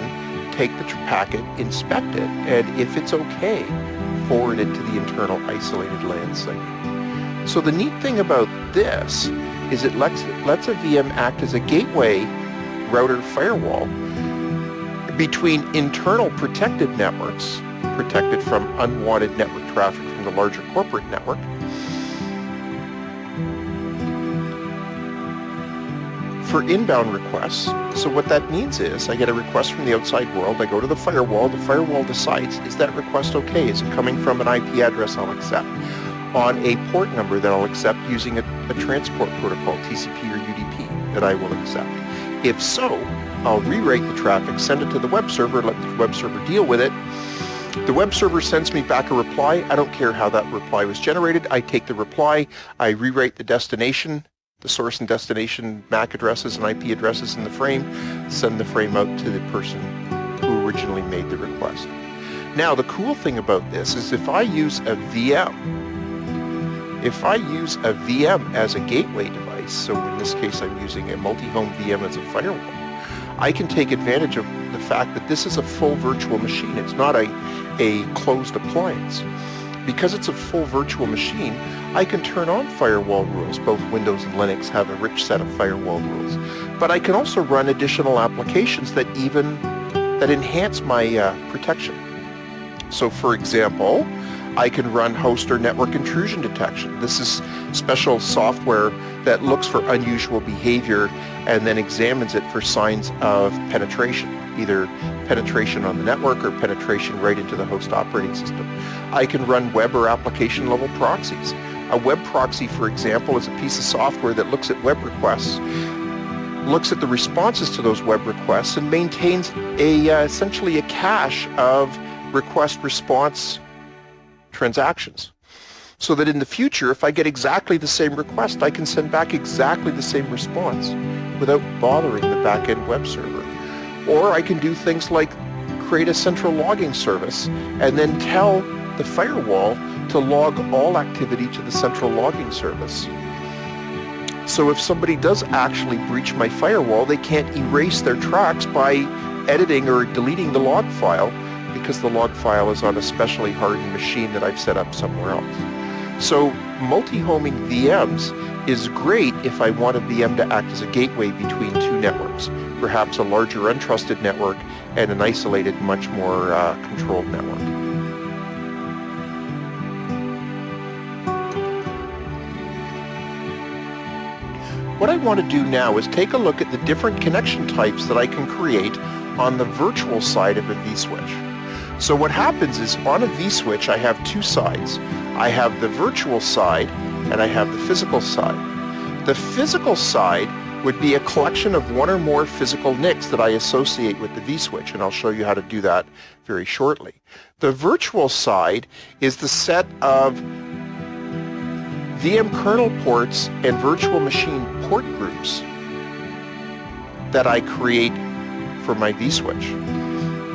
take the packet, inspect it, and if it's okay, forward it to the internal isolated LAN segment. So the neat thing about this is it lets a VM act as a gateway router firewall between internal protected networks, protected from unwanted network traffic from the larger corporate network, for inbound requests. So what that means is I get a request from the outside world, I go to the firewall decides, is that request okay? Is it coming from an IP address I'll accept? On a port number that I'll accept using a transport protocol, TCP or UDP, that I will accept. If so, I'll rewrite the traffic, send it to the web server, let the web server deal with it. The web server sends me back a reply. I don't care how that reply was generated. I take the reply, I rewrite the destination, the source and destination MAC addresses and IP addresses in the frame, send the frame out to the person who originally made the request. Now, the cool thing about this is if I use a VM as a gateway device, so in this case I'm using a multi-home VM as a firewall, I can take advantage of the fact that this is a full virtual machine. It's not a closed appliance. Because it's a full virtual machine, I can turn on firewall rules. Both Windows and Linux have a rich set of firewall rules. But I can also run additional applications that enhance my protection. So for example, I can run host or network intrusion detection. This is special software that looks for unusual behavior and then examines it for signs of penetration, either penetration on the network or penetration right into the host operating system. I can run web or application level proxies. A web proxy, for example, is a piece of software that looks at web requests, looks at the responses to those web requests, and maintains essentially a cache of request response transactions. So that in the future, if I get exactly the same request, I can send back exactly the same response without bothering the back-end web server. Or I can do things like create a central logging service and then tell the firewall to log all activity to the central logging service. So if somebody does actually breach my firewall, they can't erase their tracks by editing or deleting the log file, because the log file is on a specially hardened machine that I've set up somewhere else. So multi-homing VMs is great if I want a VM to act as a gateway between two networks, perhaps a larger untrusted network and an isolated, much more controlled network. What I want to do now is take a look at the different connection types that I can create on the virtual side of a vSwitch. So what happens is on a vSwitch I have two sides. I have the virtual side and I have the physical side. The physical side would be a collection of one or more physical NICs that I associate with the vSwitch, and I'll show you how to do that very shortly. The virtual side is the set of VM kernel ports and virtual machine port groups that I create for my vSwitch.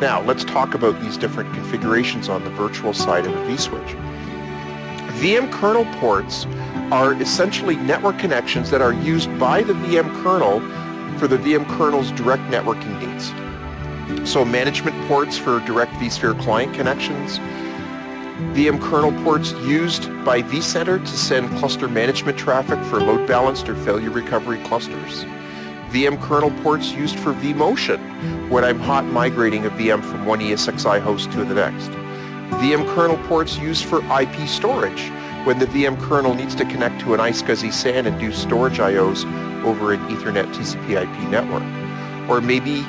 Now, let's talk about these different configurations on the virtual side of a vSwitch. VM kernel ports are essentially network connections that are used by the VM kernel for the VM kernel's direct networking needs. So management ports for direct vSphere client connections, VM kernel ports used by vCenter to send cluster management traffic for load balanced or failure recovery clusters, VM kernel ports used for vMotion when I'm hot migrating a VM from one ESXi host to the next. VM kernel ports used for IP storage, when the VM kernel needs to connect to an iSCSI SAN and do storage IOs over an Ethernet TCP/IP network. Or maybe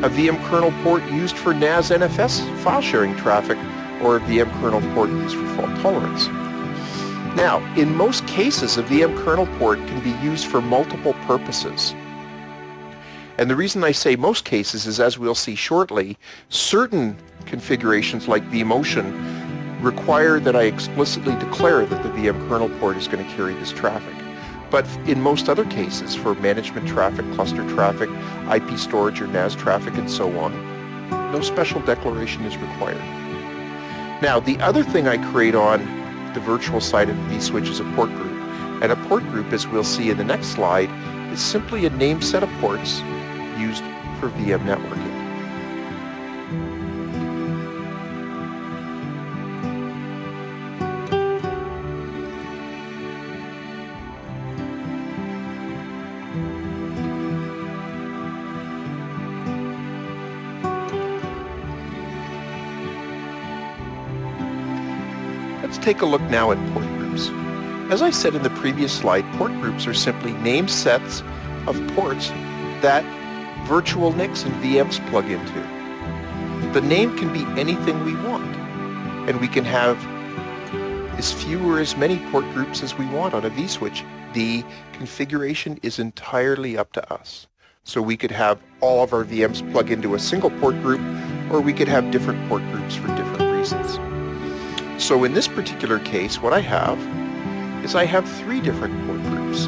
a VM kernel port used for NAS NFS file sharing traffic, or a VM kernel port used for fault tolerance. Now, in most cases, a VM kernel port can be used for multiple purposes. And the reason I say most cases is, as we'll see shortly, certain configurations like vMotion require that I explicitly declare that the VM kernel port is going to carry this traffic. But in most other cases, for management traffic, cluster traffic, IP storage or NAS traffic, and so on, no special declaration is required. Now, the other thing I create on the virtual side of the vSwitch is a port group. And a port group, as we'll see in the next slide, is simply a named set of ports used for VM networking. Let's take a look now at port groups. As I said in the previous slide, port groups are simply named sets of ports that virtual NICs and VMs plug into. The name can be anything we want, and we can have as few or as many port groups as we want on a vSwitch. The configuration is entirely up to us. So we could have all of our VMs plug into a single port group, or we could have different port groups for different reasons. So in this particular case, what I have is I have three different port groups.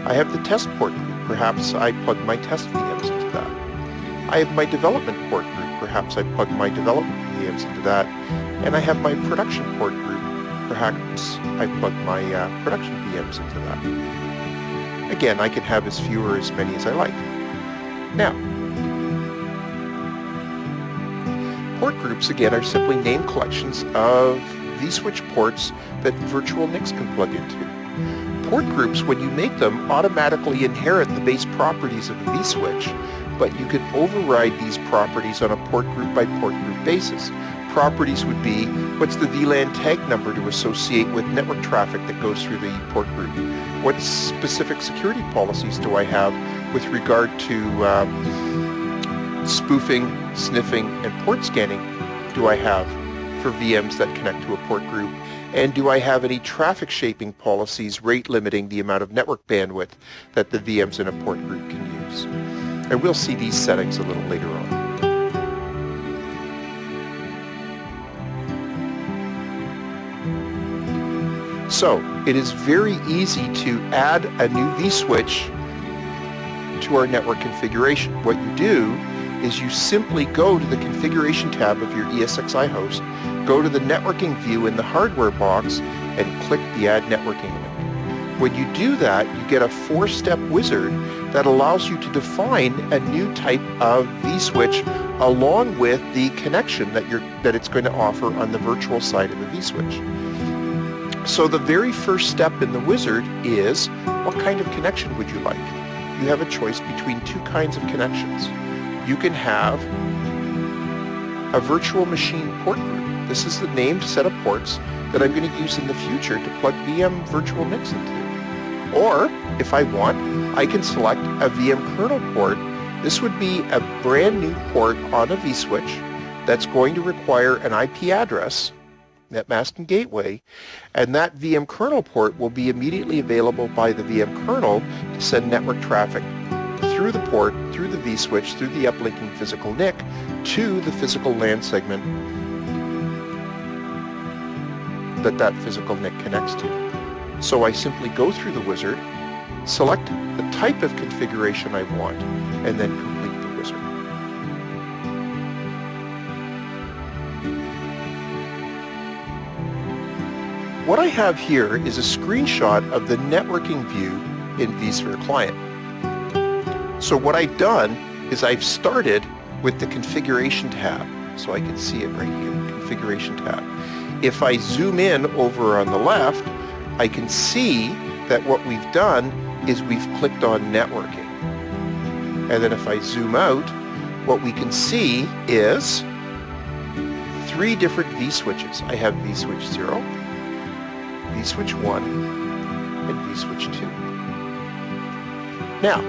I have the test port group. Perhaps I plug my test VMs into that. I have my development port group. Perhaps I plug my development VMs into that. And I have my production port group. Perhaps I plug my production VMs into that. Again, I can have as few or as many as I like. Now, port groups, again, are simply named collections of vSwitch ports that virtual NICs can plug into. Port groups, when you make them, automatically inherit the base properties of a vSwitch, but you can override these properties on a port group by port group basis. Properties would be, what's the VLAN tag number to associate with network traffic that goes through the port group? What specific security policies do I have with regard to spoofing, sniffing, and port scanning do I have for VMs that connect to a port group? And do I have any traffic shaping policies rate limiting the amount of network bandwidth that the VMs in a port group can use? And we'll see these settings a little later on. So it is very easy to add a new vSwitch to our network configuration. What you do is you simply go to the configuration tab of your ESXi host, go to the networking view in the hardware box, and click the Add Networking link. When you do that, you get a 4-step wizard that allows you to define a new type of vSwitch along with the connection that it's going to offer on the virtual side of the vSwitch. So the very first step in the wizard is, what kind of connection would you like? You have a choice between two kinds of connections. You can have a virtual machine port group. This is the named set of ports that I'm going to use in the future to plug VM virtual NICs into. Or, if I want, I can select a VM kernel port. This would be a brand new port on a vSwitch that's going to require an IP address, netmask and gateway, and that VM kernel port will be immediately available by the VM kernel to send network traffic through the port, through the vSwitch, through the uplinking physical NIC to the physical LAN segment that physical NIC connects to. So I simply go through the wizard, select the type of configuration I want, and then complete the wizard. What I have here is a screenshot of the networking view in vSphere Client. So what I've done is I've started with the configuration tab, so I can see it right here, configuration tab. If I zoom in over on the left, I can see that what we've done is we've clicked on networking. And then if I zoom out, what we can see is 3 different vSwitches. I have vSwitch 0, vSwitch 1, and vSwitch 2. Now,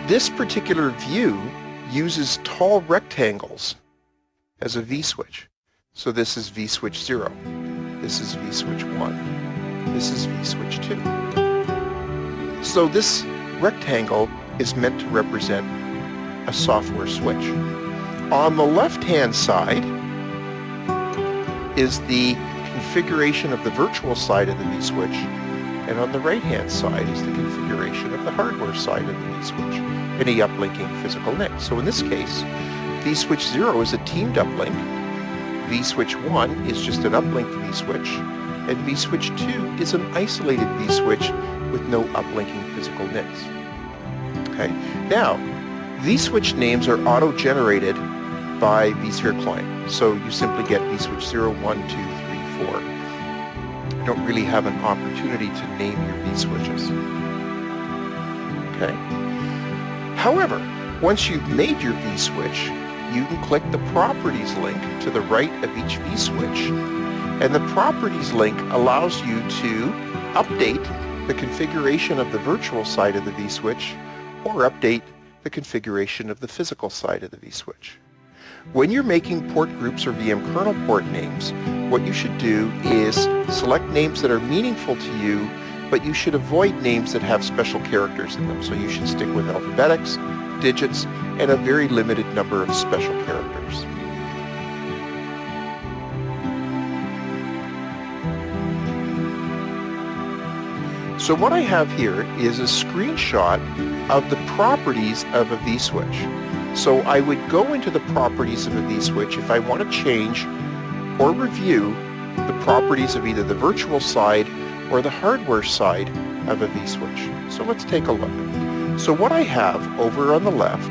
this particular view uses tall rectangles as a vSwitch. So this is vSwitch 0, this is vSwitch 1, this is vSwitch 2. So this rectangle is meant to represent a software switch. On the left-hand side is the configuration of the virtual side of the vSwitch, and on the right-hand side is the configuration of the hardware side of the vSwitch, any uplinking physical NIC. So in this case, vSwitch 0 is a teamed uplink, vSwitch 1 is just an uplinked vSwitch, and vSwitch 2 is an isolated vSwitch with no uplinking physical NICs. Okay, now vSwitch names are auto-generated by vSphere client. So you simply get vSwitch 0, 1, 2, 3, 4. You don't really have an opportunity to name your vSwitches. Okay. However, once you've made your vSwitch, you can click the Properties link to the right of each vSwitch, and the Properties link allows you to update the configuration of the virtual side of the vSwitch or update the configuration of the physical side of the vSwitch. When you're making port groups or VM kernel port names, what you should do is select names that are meaningful to you, but you should avoid names that have special characters in them. So you should stick with alphabetics, digits, and a very limited number of special characters. So what I have here is a screenshot of the properties of a vSwitch. So I would go into the properties of a vSwitch if I want to change or review the properties of either the virtual side or the hardware side of a vSwitch. So let's take a look. So what I have over on the left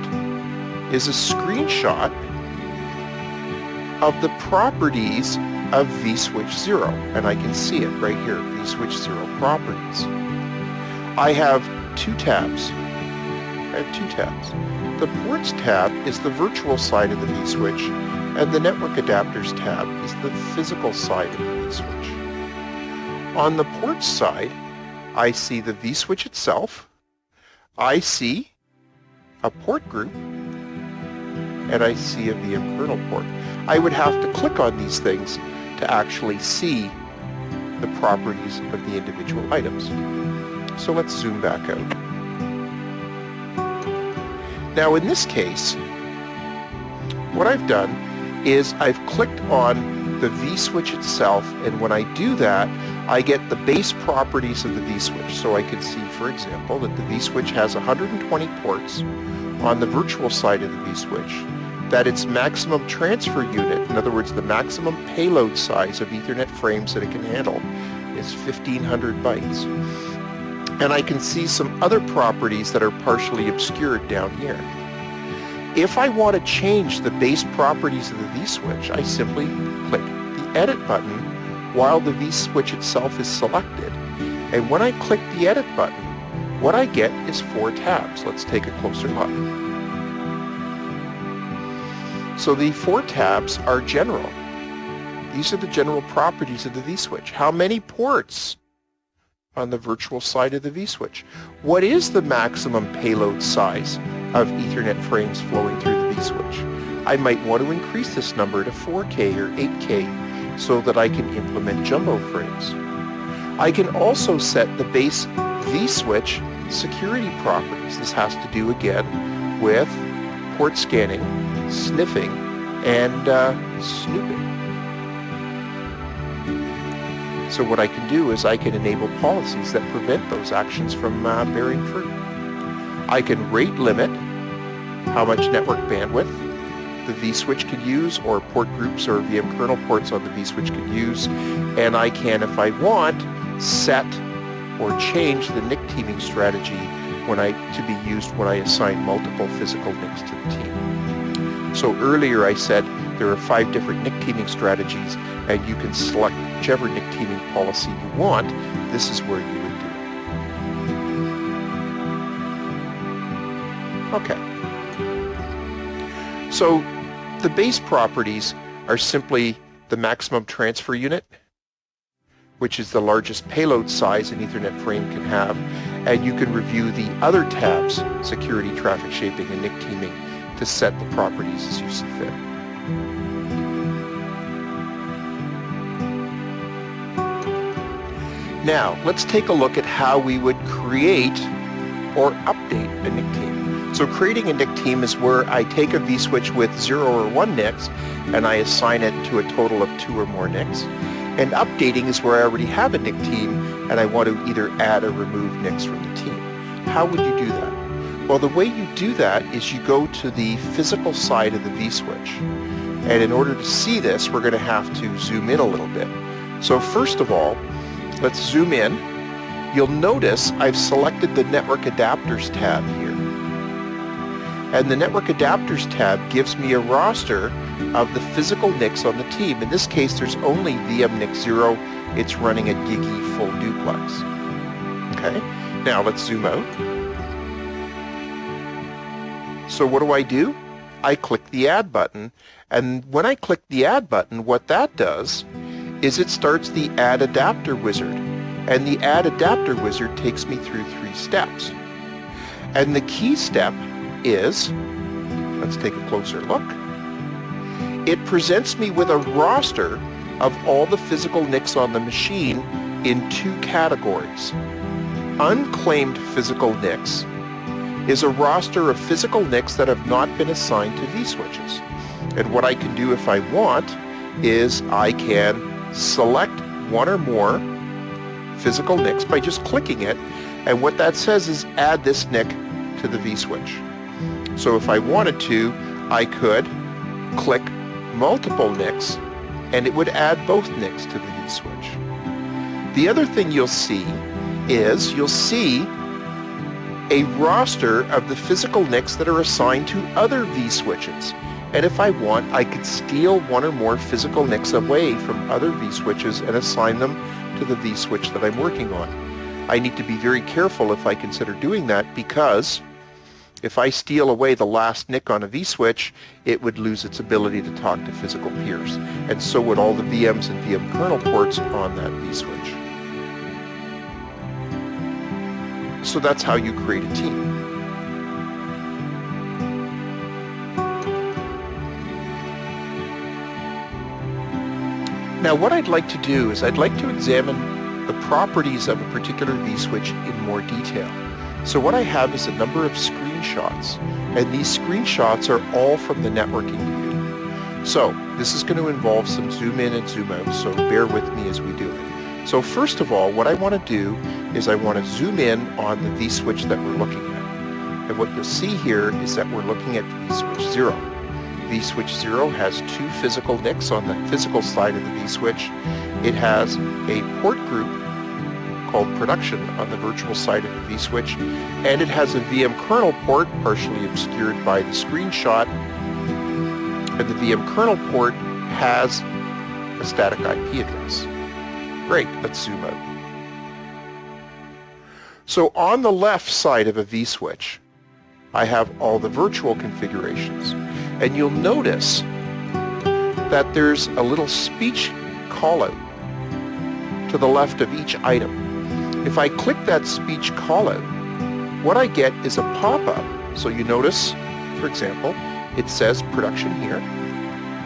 is a screenshot of the properties of vSwitch 0, and I can see it right here, vSwitch 0 properties. I have 2 tabs. The Ports tab is the virtual side of the vSwitch, and the Network Adapters tab is the physical side of the vSwitch. On the Ports side, I see the vSwitch itself, I see a port group, and I see a VM kernel port. I would have to click on these things to actually see the properties of the individual items. So let's zoom back out. Now in this case, what I've done is I've clicked on the vSwitch itself, and when I do that, I get the base properties of the vSwitch. So I can see, for example, that the vSwitch has 120 ports on the virtual side of the vSwitch, that its maximum transfer unit, in other words, the maximum payload size of Ethernet frames that it can handle, is 1,500 bytes. And I can see some other properties that are partially obscured down here. If I want to change the base properties of the vSwitch, I simply click the Edit button while the vSwitch itself is selected. And when I click the Edit button, what I get is 4 tabs. Let's take a closer look. So the 4 tabs are general. These are the general properties of the vSwitch. How many ports on the virtual side of the vSwitch? What is the maximum payload size of Ethernet frames flowing through the vSwitch? I might want to increase this number to 4K or 8K so that I can implement jumbo frames. I can also set the base vSwitch security properties. This has to do again with port scanning, sniffing, and snooping. So what I can do is I can enable policies that prevent those actions from bearing fruit. I can rate limit how much network bandwidth the vSwitch can use, or port groups or VM kernel ports on the vSwitch can use, and I can, if I want, set or change the NIC teaming strategy to be used when I assign multiple physical NICs to the team. So earlier I said there are 5 different NIC teaming strategies, and you can select whichever NIC teaming policy you want. This is where you would do it. Okay. So the base properties are simply the maximum transfer unit, which is the largest payload size an Ethernet frame can have, and you can review the other tabs, security, traffic shaping, and NIC teaming, to set the properties as you see fit. Now, let's take a look at how we would create or update a NIC team. So creating a NIC team is where I take a vSwitch with 0 or 1 NICs and I assign it to a total of 2 or more NICs. And updating is where I already have a NIC team and I want to either add or remove NICs from the team. How would you do that? Well, the way you do that is you go to the physical side of the vSwitch. And in order to see this, we're going to have to zoom in a little bit. So first of all, let's zoom in. You'll notice I've selected the Network Adapters tab here. And the Network Adapters tab gives me a roster of the physical NICs on the team. In this case, there's only VM-NIC 0. It's running at GigE full duplex. Okay, now let's zoom out. So what do? I click the Add button, and when I click the Add button, what that does is it starts the Add Adapter Wizard. And the Add Adapter Wizard takes me through 3 steps. And the key step is, let's take a closer look, it presents me with a roster of all the physical NICs on the machine in 2 categories. Unclaimed physical NICs is a roster of physical NICs that have not been assigned to vSwitches. And what I can do if I want is I can select 1 or more physical NICs by just clicking it, and what that says is add this NIC to the vSwitch. So if I wanted to, I could click multiple NICs and it would add both NICs to the vSwitch. The other thing you'll see is you'll see a roster of the physical NICs that are assigned to other vSwitches. And if I want, I could steal 1 or more physical NICs away from other vSwitches and assign them to the vSwitch that I'm working on. I need to be very careful if I consider doing that, because if I steal away the last NIC on a vSwitch, it would lose its ability to talk to physical peers. And so would all the VMs and VM kernel ports on that vSwitch. So that's how you create a team. Now what I'd like to do is I'd like to examine the properties of a particular vSwitch in more detail. So what I have is a number of screenshots, and these screenshots are all from the networking view. So this is going to involve some zoom in and zoom out, so bear with me as we do it. So first of all, what I want to do is I want to zoom in on the vSwitch that we're looking at. And what you'll see here is that we're looking at vSwitch 0. vSwitch 0 has 2 physical NICs on the physical side of the vSwitch. It has a port group called production on the virtual side of the vSwitch, and it has a VM kernel port partially obscured by the screenshot, and the VM kernel port has a static IP address. Great, let's zoom out. So on the left side of a vSwitch, I have all the virtual configurations. And you'll notice that there's a little speech callout to the left of each item. If I click that speech callout, what I get is a pop-up. So you notice, for example, it says production here,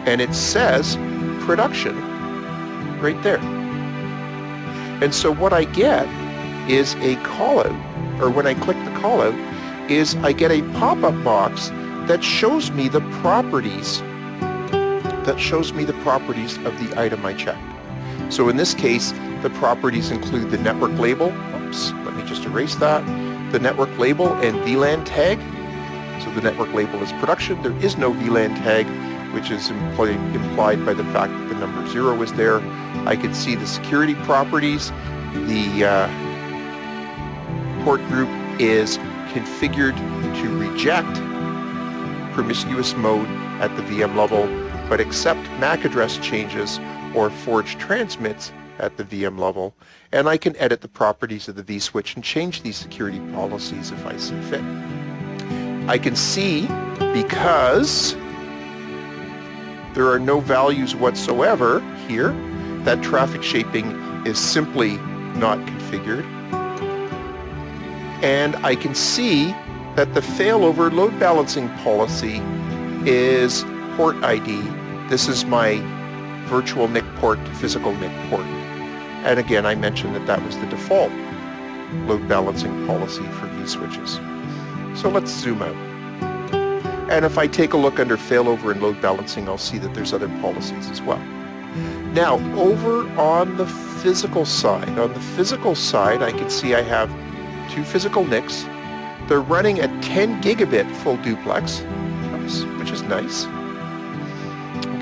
and it says production right there. And so what I get is a callout, or when I click the callout, is I get a pop-up box that shows me the properties of the item I checked. So in this case, the properties include the network label. Oops, let me just erase that. The network label and VLAN tag. So the network label is production. There is no VLAN tag, which is implied by the fact that the number 0 is there. I can see the security properties. The port group is configured to reject promiscuous mode at the VM level, but accept MAC address changes or forged transmits at the VM level, and I can edit the properties of the vSwitch and change these security policies if I see fit. I can see, because There are no values whatsoever here. That traffic shaping is simply not configured. And I can see that the failover load balancing policy is port ID. This is my virtual NIC port to physical NIC port. And again, I mentioned that that was the default load balancing policy for vSwitches. So let's zoom out. And if I take a look under failover and load balancing, I'll see that there's other policies as well. Now, over on the physical side, I can see I have two physical NICs. They're running at 10 gigabit full duplex, which is nice.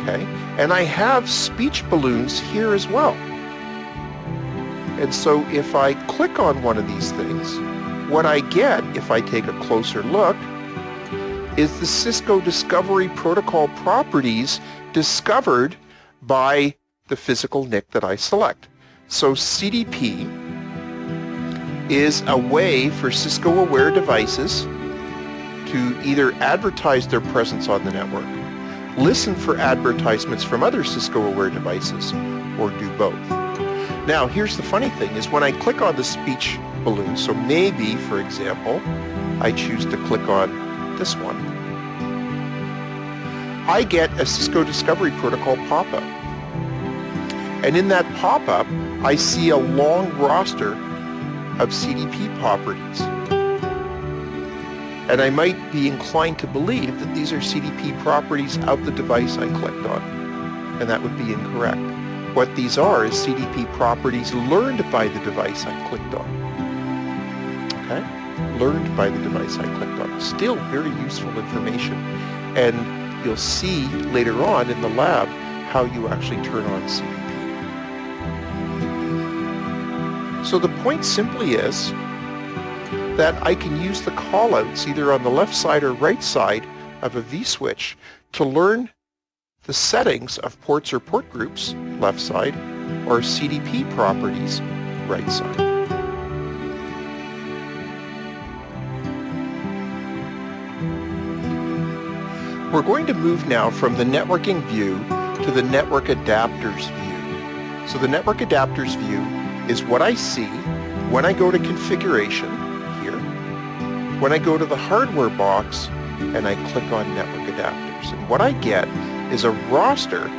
Okay, and I have speech balloons here as well. And so if I click on one of these things, what I get, if I take a closer look, is the Cisco Discovery Protocol properties discovered by the physical NIC that I select. So CDP is a way for Cisco-aware devices to either advertise their presence on the network, listen for advertisements from other Cisco-aware devices, or do both. Now, here's the funny thing, is when I click on the speech balloon, so maybe, for example, I choose to click on this one, I get a Cisco Discovery Protocol pop-up. And in that pop-up, I see a long roster of CDP properties. And I might be inclined to believe that these are CDP properties of the device I clicked on. And that would be incorrect. What these are is CDP properties learned by the device I clicked on. Okay? Learned by the device I clicked on. Still very useful information. And you'll see later on in the lab how you actually turn on CDP. So the point simply is that I can use the callouts either on the left side or right side of a vSwitch to learn the settings of ports or port groups, left side, or CDP properties, right side. We're going to move now from the networking view to the network adapters view. So the network adapters view is what I see when I go to configuration here, when I go to the hardware box and I click on network adapters. And what I get is a roster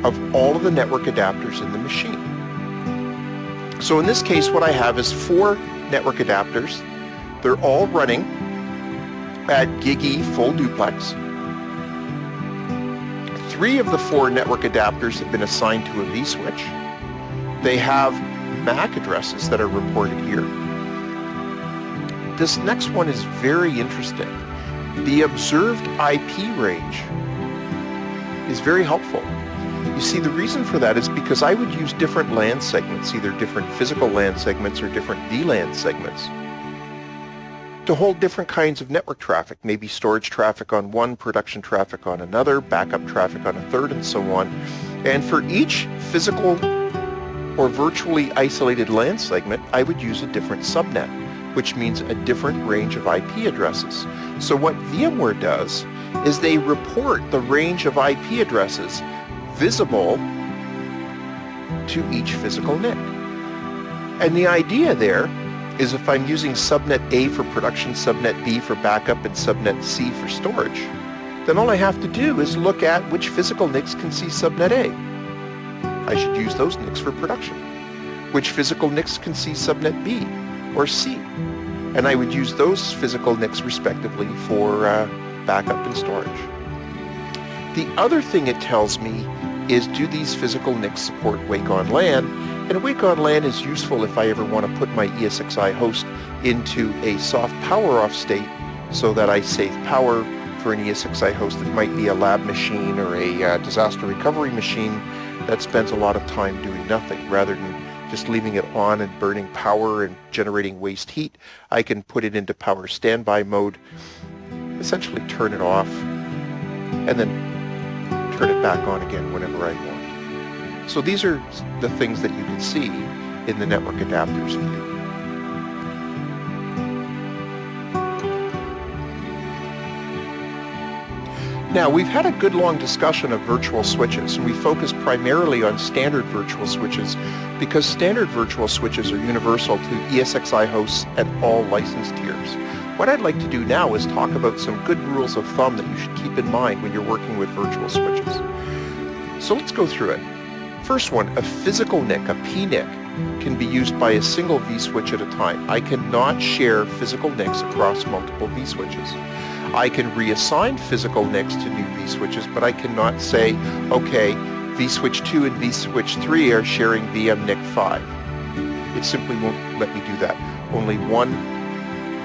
of all of the network adapters in the machine. So in this case, what I have is 4 network adapters. They're all running at GigE full duplex. 3 of the 4 network adapters have been assigned to a vSwitch. They have MAC addresses that are reported here. This next one is very interesting. The observed IP range is very helpful. You see, the reason for that is because I would use different LAN segments, either different physical LAN segments or different VLAN segments, to hold different kinds of network traffic, maybe storage traffic on one, production traffic on another, backup traffic on a third, and so on. And for each physical or virtually isolated LAN segment, I would use a different subnet, which means a different range of IP addresses. So what VMware does is they report the range of IP addresses visible to each physical NIC. And the idea there is if I'm using subnet A for production, subnet B for backup, and subnet C for storage, then all I have to do is look at which physical NICs can see subnet A. I should use those NICs for production. Which physical NICs can see subnet B or C? And I would use those physical NICs respectively for backup and storage. The other thing it tells me is, do these physical NICs support Wake on LAN? And Wake on LAN is useful if I ever want to put my ESXi host into a soft power off state so that I save power for an ESXi host that might be a lab machine or a disaster recovery machine that spends a lot of time doing nothing. Rather than just leaving it on and burning power and generating waste heat, I can put it into power standby mode, essentially turn it off, and then turn it back on again whenever I want. So these are the things that you can see in the network adapters view. Now, we've had a good long discussion of virtual switches, and we focused primarily on standard virtual switches because standard virtual switches are universal to ESXi hosts at all license tiers. What I'd like to do now is talk about some good rules of thumb that you should keep in mind when you're working with virtual switches. So let's go through it. First one, a physical NIC, a PNIC, can be used by a single vSwitch at a time. I cannot share physical NICs across multiple vSwitches. I can reassign physical NICs to new vSwitches, but I cannot say, okay, vSwitch 2 and vSwitch 3 are sharing VM NIC 5. It simply won't let me do that. Only one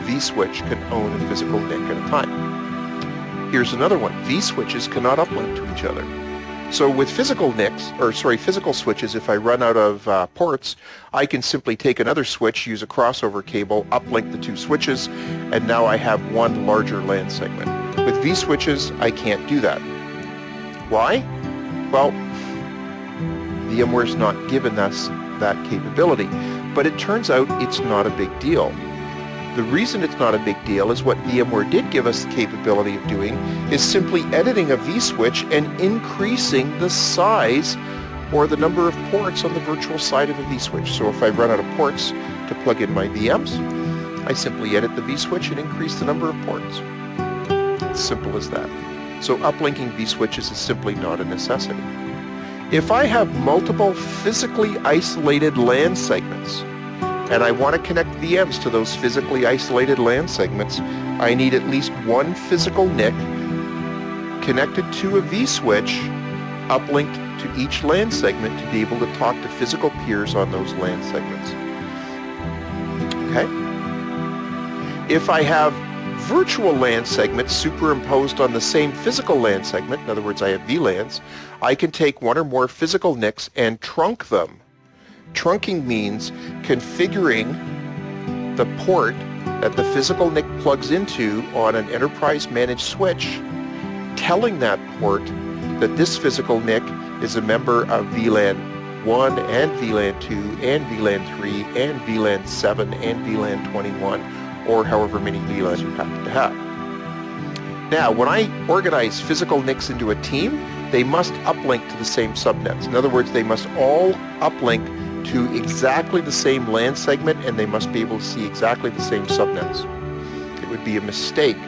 vSwitch can own a physical NIC at a time. Here's another one. vSwitches cannot uplink to each other. So with physical switches, if I run out of ports, I can simply take another switch, use a crossover cable, uplink the two switches, and now I have one larger LAN segment. With vSwitches, I can't do that. Why? Well, VMware's not given us that capability, but it turns out it's not a big deal. The reason it's not a big deal is what VMware did give us the capability of doing is simply editing a vSwitch and increasing the size or the number of ports on the virtual side of a vSwitch. So if I run out of ports to plug in my VMs, I simply edit the vSwitch and increase the number of ports. It's simple as that. So uplinking vSwitches is simply not a necessity. If I have multiple physically isolated LAN segments, and I want to connect VMs to those physically isolated LAN segments, I need at least one physical NIC connected to a vSwitch, uplinked to each LAN segment to be able to talk to physical peers on those LAN segments. Okay? If I have virtual LAN segments superimposed on the same physical LAN segment, in other words, I have VLANs, I can take one or more physical NICs and trunk them. Trunking means configuring the port that the physical NIC plugs into on an enterprise managed switch, telling that port that this physical NIC is a member of VLAN 1 and VLAN 2 and VLAN 3 and VLAN 7 and VLAN 21, or however many VLANs you happen to have. Now, when I organize physical NICs into a team, they must uplink to the same subnets. In other words, they must all uplink to exactly the same LAN segment, and they must be able to see exactly the same subnets. It would be a mistake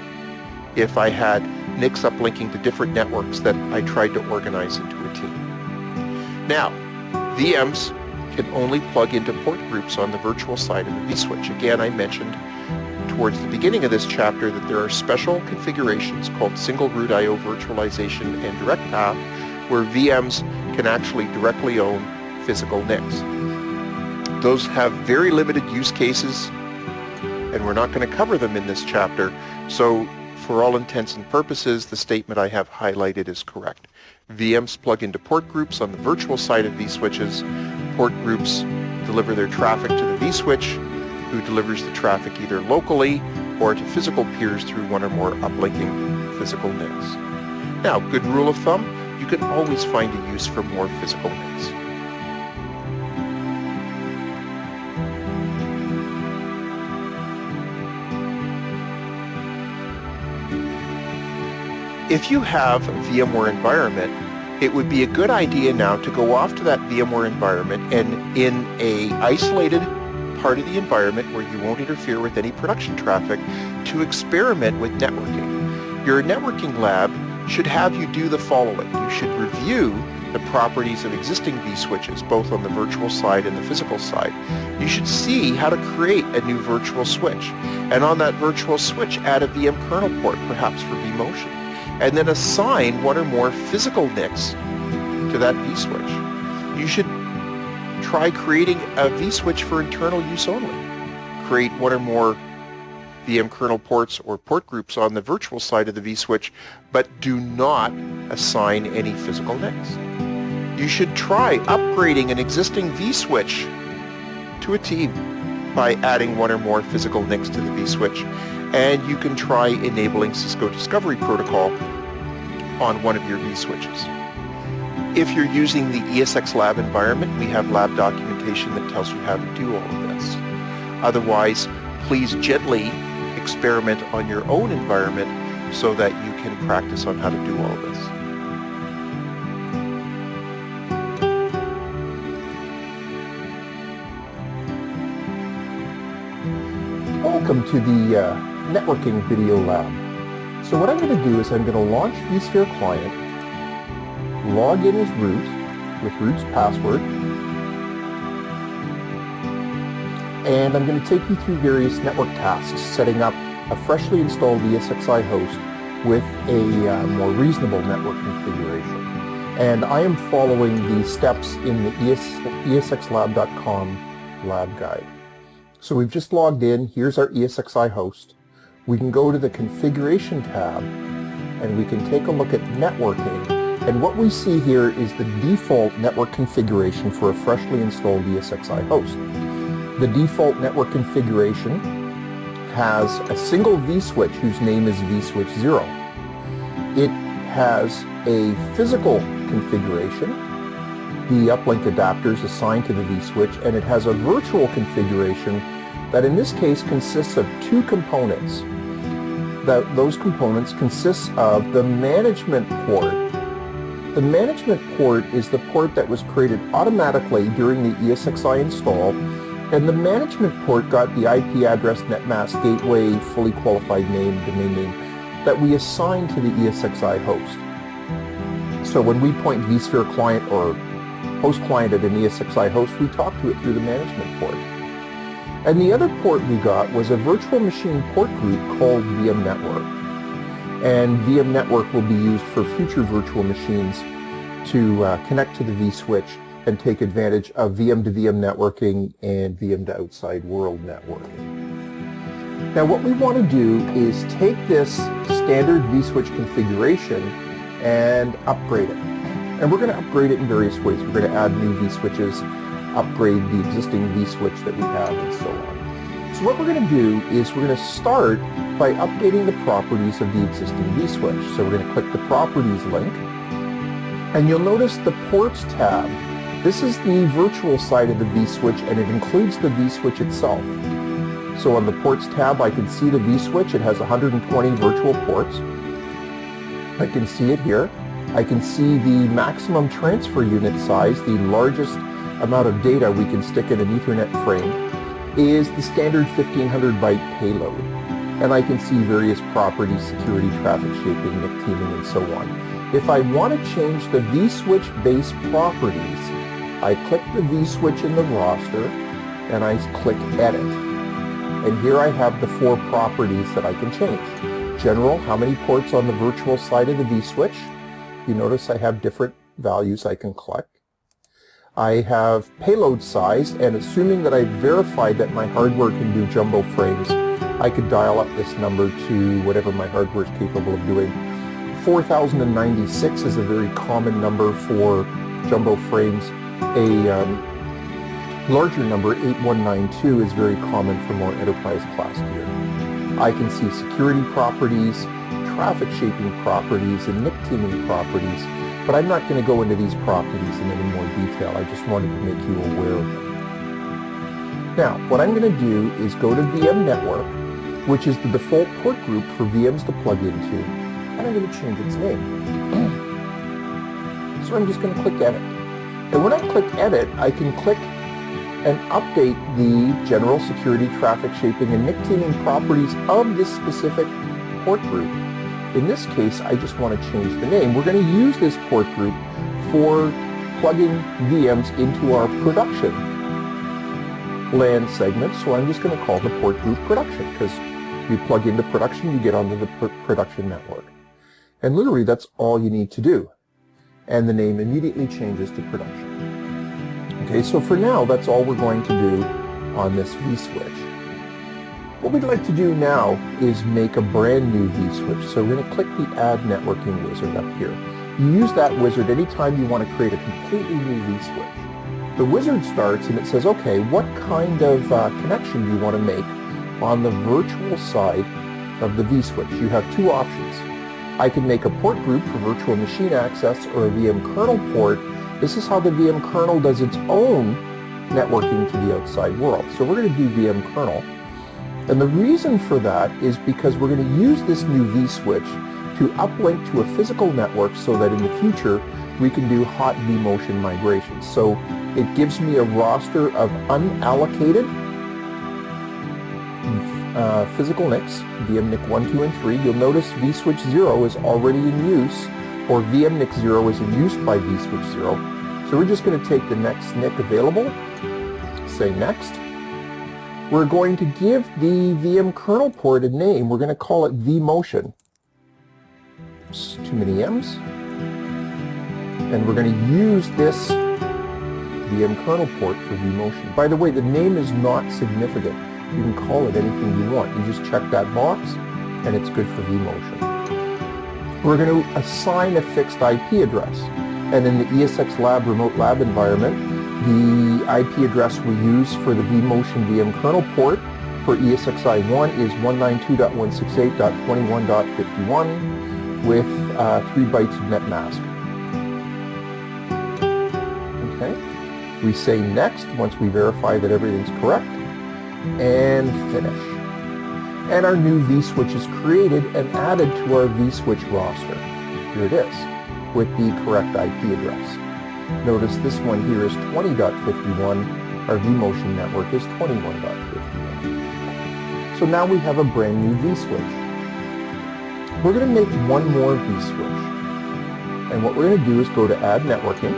if I had NICs uplinking to different networks that I tried to organize into a team. Now, VMs can only plug into port groups on the virtual side of the vSwitch. Again, I mentioned towards the beginning of this chapter that there are special configurations called single root I/O virtualization and direct path where VMs can actually directly own physical NICs. Those have very limited use cases, and we're not going to cover them in this chapter, so for all intents and purposes, the statement I have highlighted is correct. VMs plug into port groups on the virtual side of vSwitches. Port groups deliver their traffic to the vSwitch, who delivers the traffic either locally or to physical peers through one or more uplinking physical NICs. Now, good rule of thumb, you can always find a use for more physical NICs. If you have a VMware environment, it would be a good idea now to go off to that VMware environment and in a isolated part of the environment where you won't interfere with any production traffic to experiment with networking. Your networking lab should have you do the following. You should review the properties of existing vSwitches, both on the virtual side and the physical side. You should see how to create a new virtual switch, and on that virtual switch add a VM kernel port, perhaps for vMotion, and then assign one or more physical NICs to that vSwitch. You should try creating a vSwitch for internal use only. Create one or more VM kernel ports or port groups on the virtual side of the vSwitch, but do not assign any physical NICs. You should try upgrading an existing vSwitch to a team by adding one or more physical NICs to the vSwitch, and you can try enabling Cisco Discovery Protocol on one of your vSwitches. If you're using the ESX lab environment, we have lab documentation that tells you how to do all of this. Otherwise, please gently experiment on your own environment so that you can practice on how to do do all this. Welcome to the networking video lab. So what I'm going to do is I'm going to launch vSphere client, log in as root with root's password, and I'm going to take you through various network tasks, setting up a freshly installed ESXi host with a more reasonable network configuration. And I am following the steps in the esxlab.com lab guide. So we've just logged in. Here's our ESXi host. We can go to the configuration tab and we can take a look at networking. And what we see here is the default network configuration for a freshly installed ESXi host. The default network configuration has a single vSwitch whose name is vSwitch 0. It has a physical configuration, the uplink adapters assigned to the vSwitch, and it has a virtual configuration that in this case consists of two components. Those components consist of the management port. The management port is the port that was created automatically during the ESXi install, and the management port got the IP address, netmask, gateway, fully qualified name, domain name that we assign to the ESXi host. So when we point vSphere client or host client at an ESXi host, we talk to it through the management port. And the other port we got was a virtual machine port group called VM Network. And VM Network will be used for future virtual machines to connect to the vSwitch and take advantage of VM-to-VM networking and VM to outside world networking. Now what we want to do is take this standard vSwitch configuration and upgrade it. And we're going to upgrade it in various ways. We're going to add new vSwitches, upgrade the existing vSwitch that we have, and so on. So what we're going to do is we're going to start by updating the properties of the existing vSwitch. So we're going to click the Properties link, and you'll notice the Ports tab. This is the virtual side of the vSwitch, and it includes the vSwitch itself. So on the Ports tab, I can see the vSwitch. It has 120 virtual ports. I can see it here. I can see the maximum transfer unit size, the largest amount of data we can stick in an Ethernet frame, is the standard 1500 byte payload. And I can see various properties, security, traffic shaping, NIC teaming, and so on. If I want to change the vSwitch base properties, I click the vSwitch in the roster and I click Edit. And here I have the 4 properties that I can change. General, how many ports on the virtual side of the vSwitch? You notice I have different values I can click. I have payload size, and assuming that I verified that my hardware can do jumbo frames, I could dial up this number to whatever my hardware is capable of doing. 4096 is a very common number for jumbo frames. A larger number, 8192, is very common for more enterprise class gear. I can see security properties, traffic shaping properties, and NIC teaming properties, but I'm not going to go into these properties in any more detail. I just wanted to make you aware of them. Now, what I'm going to do is go to VM Network, which is the default port group for VMs to plug into, and I'm going to change its name. So I'm just going to click Edit. And when I click Edit, I can click and update the general security, traffic shaping, and NIC teaming properties of this specific port group. In this case, I just want to change the name. We're going to use this port group for plugging VMs into our production LAN segment, so I'm just going to call the port group production, because you plug into production, you get onto the production network. And literally, that's all you need to do. And the name immediately changes to production. Okay, so for now, that's all we're going to do on this vSwitch. What we'd like to do now is make a brand new vSwitch. So we're going to click the Add Networking wizard up here. You use that wizard anytime you want to create a completely new vSwitch. The wizard starts and it says, okay, what kind of connection do you want to make on the virtual side of the vSwitch? You have two options. I can make a port group for virtual machine access or a VM kernel port. This is how the VM kernel does its own networking to the outside world. So we're going to do VM kernel. And the reason for that is because we're going to use this new vSwitch to uplink to a physical network so that in the future we can do hot vMotion migrations. So it gives me a roster of unallocated physical NICs, VMNIC 1, 2, and 3. You'll notice vSwitch 0 is already in use, or VMNIC 0 is in use by vSwitch 0. So we're just going to take the next NIC available, say next. We're going to give the VM kernel port a name. We're going to call it vMotion. Oops, too many M's. And we're going to use this VM kernel port for vMotion. By the way, the name is not significant. You can call it anything you want. You just check that box and it's good for vMotion. We're going to assign a fixed IP address. And in the ESX Lab remote lab environment, the IP address we use for the vMotion VM kernel port for ESXi1 is 192.168.21.51 with 3 bytes of net mask. Okay. We say next once we verify that everything's correct, and finish. And our new vSwitch is created and added to our vSwitch roster. Here it is, with the correct IP address. Notice this one here is 20.51. Our vMotion network is 21.51. So now we have a brand new vSwitch. We're going to make one more vSwitch. And what we're going to do is go to Add Networking.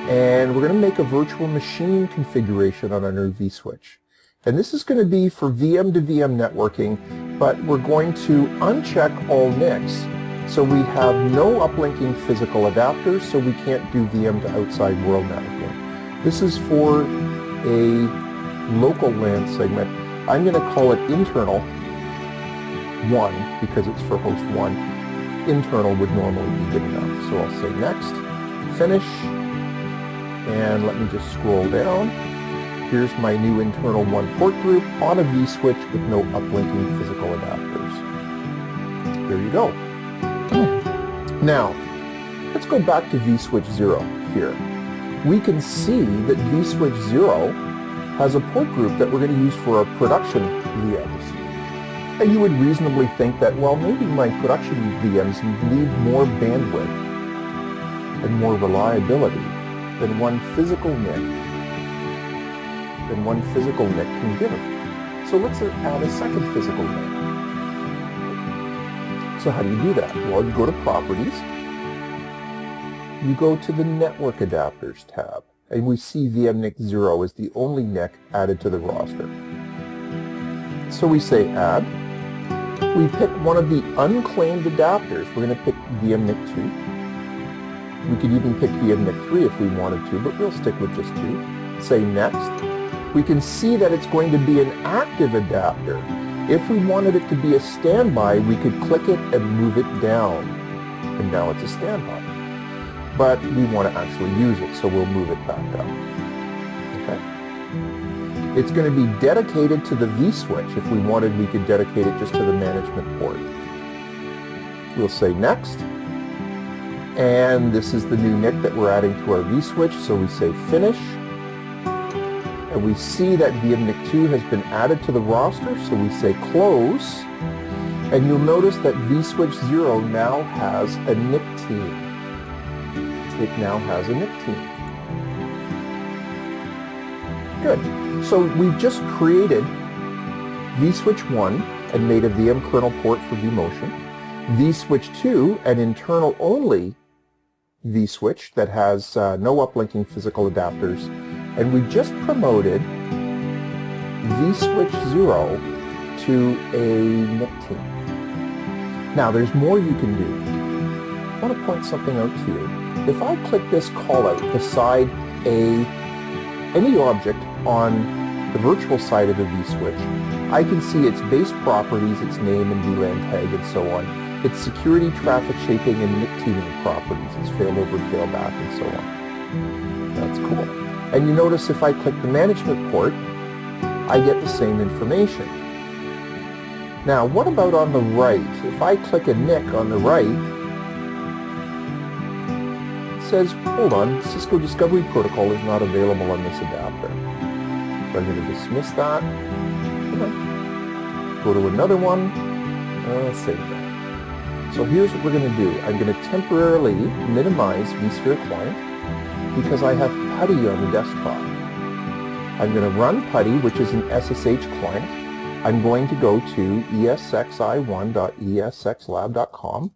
And we're going to make a virtual machine configuration on our new vSwitch. And this is going to be for VM to VM networking, but we're going to uncheck all NICs. So we have no uplinking physical adapters, so we can't do VM to outside world networking. This is for a local LAN segment. I'm going to call it internal 1 because it's for host 1. Internal would normally be good enough. So I'll say next, finish, and let me just scroll down. Here's my new internal 1 port group on a vSwitch with no uplinking physical adapters. There you go. Now, let's go back to vSwitch 0 here. We can see that vSwitch 0 has a port group that we're going to use for our production VMs. And you would reasonably think that, well, maybe my production VMs need more bandwidth and more reliability than one physical NIC can give them. So let's add a second physical NIC. So how do you do that? Well, you go to Properties, you go to the Network Adapters tab, and we see VMNIC 0 is the only NIC added to the roster. So we say Add. We pick one of the unclaimed adapters. We're going to pick VMNIC 2. We could even pick VMNIC 3 if we wanted to, but we'll stick with just 2. Say Next. We can see that it's going to be an active adapter. If we wanted it to be a standby, we could click it and move it down. And now it's a standby. But we want to actually use it, so we'll move it back up. Okay. It's going to be dedicated to the vSwitch. If we wanted, we could dedicate it just to the management port. We'll say Next. And this is the new NIC that we're adding to our vSwitch, so we say Finish. And we see that VMNIC 2 has been added to the roster, so we say Close. And you'll notice that vSwitch 0 now has a NIC team. It now has a NIC team. Good. So we've just created vSwitch 1 and made a VM kernel port for vMotion. vSwitch 2, an internal-only vSwitch that has no uplinking physical adapters. And we just promoted vSwitch 0 to a NIC team. Now, there's more you can do. I want to point something out to you. If I click this callout beside any object on the virtual side of the vSwitch, I can see its base properties, its name and VLAN tag and so on, its security, traffic shaping, and NIC teaming properties, its failover, failback, and so on. That's cool. And you notice if I click the management port, I get the same information. Now, what about on the right? If I click a NIC on the right, it says, hold on, Cisco Discovery Protocol is not available on this adapter. So I'm going to dismiss that. Go to another one, save that. So here's what we're going to do. I'm going to temporarily minimize vSphere Client because I have PuTTY on the desktop. I'm going to run PuTTY, which is an SSH client. I'm going to go to esxi1.esxlab.com.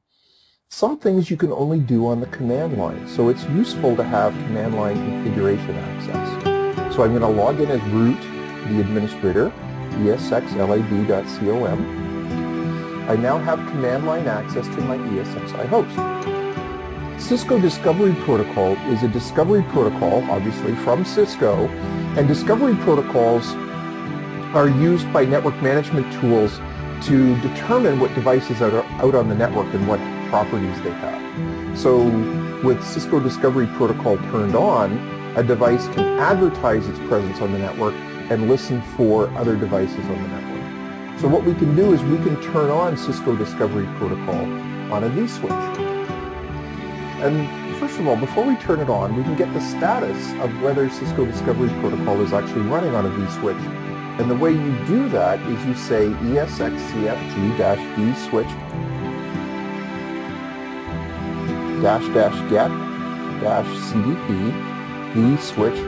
Some things you can only do on the command line, so it's useful to have command line configuration access. So I'm going to log in as root, the administrator, esxlab.com. I now have command line access to my ESXi host. Cisco Discovery Protocol is a discovery protocol, obviously from Cisco, and discovery protocols are used by network management tools to determine what devices are out on the network and what properties they have. So with Cisco Discovery Protocol turned on, a device can advertise its presence on the network and listen for other devices on the network. So what we can do is we can turn on Cisco Discovery Protocol on a vSwitch. And first of all, before we turn it on, we can get the status of whether Cisco Discovery Protocol is actually running on a vSwitch. And the way you do that is you say esxcfg-vSwitch-get-cdp vSwitch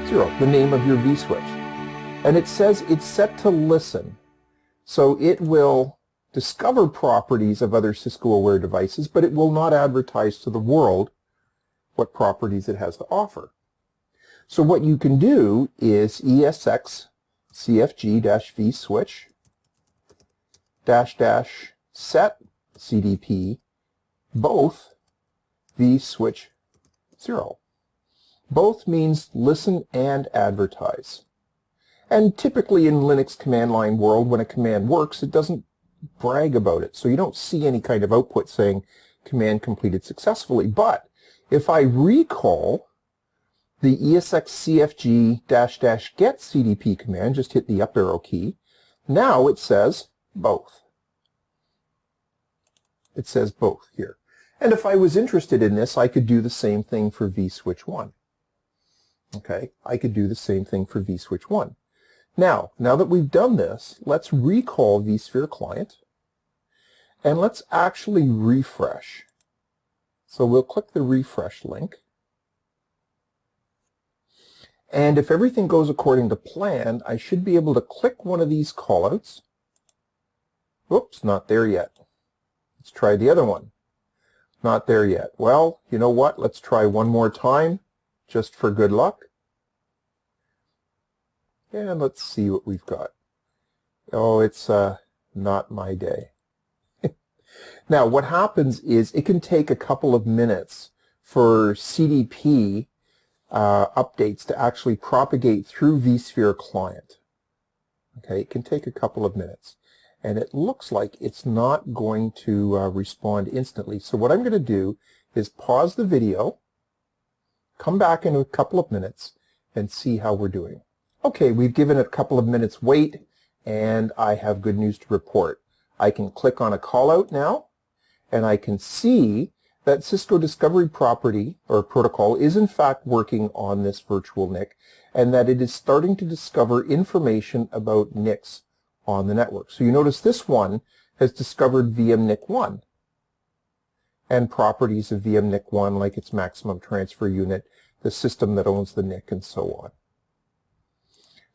0, the name of your vSwitch. And it says it's set to listen. So it will discover properties of other Cisco-aware devices, but it will not advertise to the world what properties it has to offer. So what you can do is esxcfg-vSwitch-set cdp both vSwitch 0. Both means listen and advertise. And typically in Linux command line world, when a command works, it doesn't brag about it. So you don't see any kind of output saying command completed successfully. But if I recall the esxcfg-get cdp command, just hit the up arrow key, now it says both. It says both here. And if I was interested in this, I could do the same thing for vSwitch 1. Okay, I could do the same thing for vSwitch 1. Now that we've done this, let's recall vSphere Client, and let's actually refresh. So we'll click the refresh link. And if everything goes according to plan, I should be able to click one of these callouts. Oops, not there yet. Let's try the other one. Not there yet. Well, you know what? Let's try one more time, just for good luck. And let's see what we've got. Oh, it's not my day. Now, what happens is it can take a couple of minutes for CDP updates to actually propagate through vSphere Client. Okay, it can take a couple of minutes. And it looks like it's not going to respond instantly. So what I'm going to do is pause the video, come back in a couple of minutes, and see how we're doing. Okay, we've given it a couple of minutes wait, and I have good news to report. I can click on a callout now, and I can see that Cisco Discovery Property or Protocol is in fact working on this virtual NIC, and that it is starting to discover information about NICs on the network. So you notice this one has discovered VMNIC1 and properties of VMNIC1 like its maximum transfer unit, the system that owns the NIC, and so on.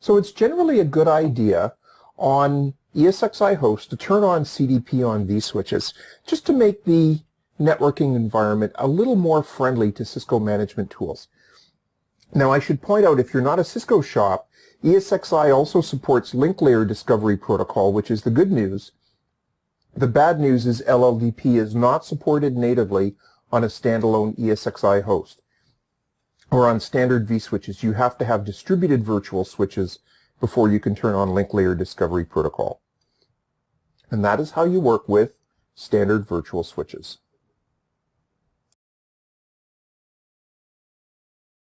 So it's generally a good idea on ESXi hosts to turn on CDP on vSwitches just to make the networking environment a little more friendly to Cisco management tools. Now I should point out, if you're not a Cisco shop, ESXi also supports link layer discovery protocol, which is the good news. The bad news is LLDP is not supported natively on a standalone ESXi host or on standard vSwitches. You have to have distributed virtual switches before you can turn on link layer discovery protocol. And that is how you work with standard virtual switches.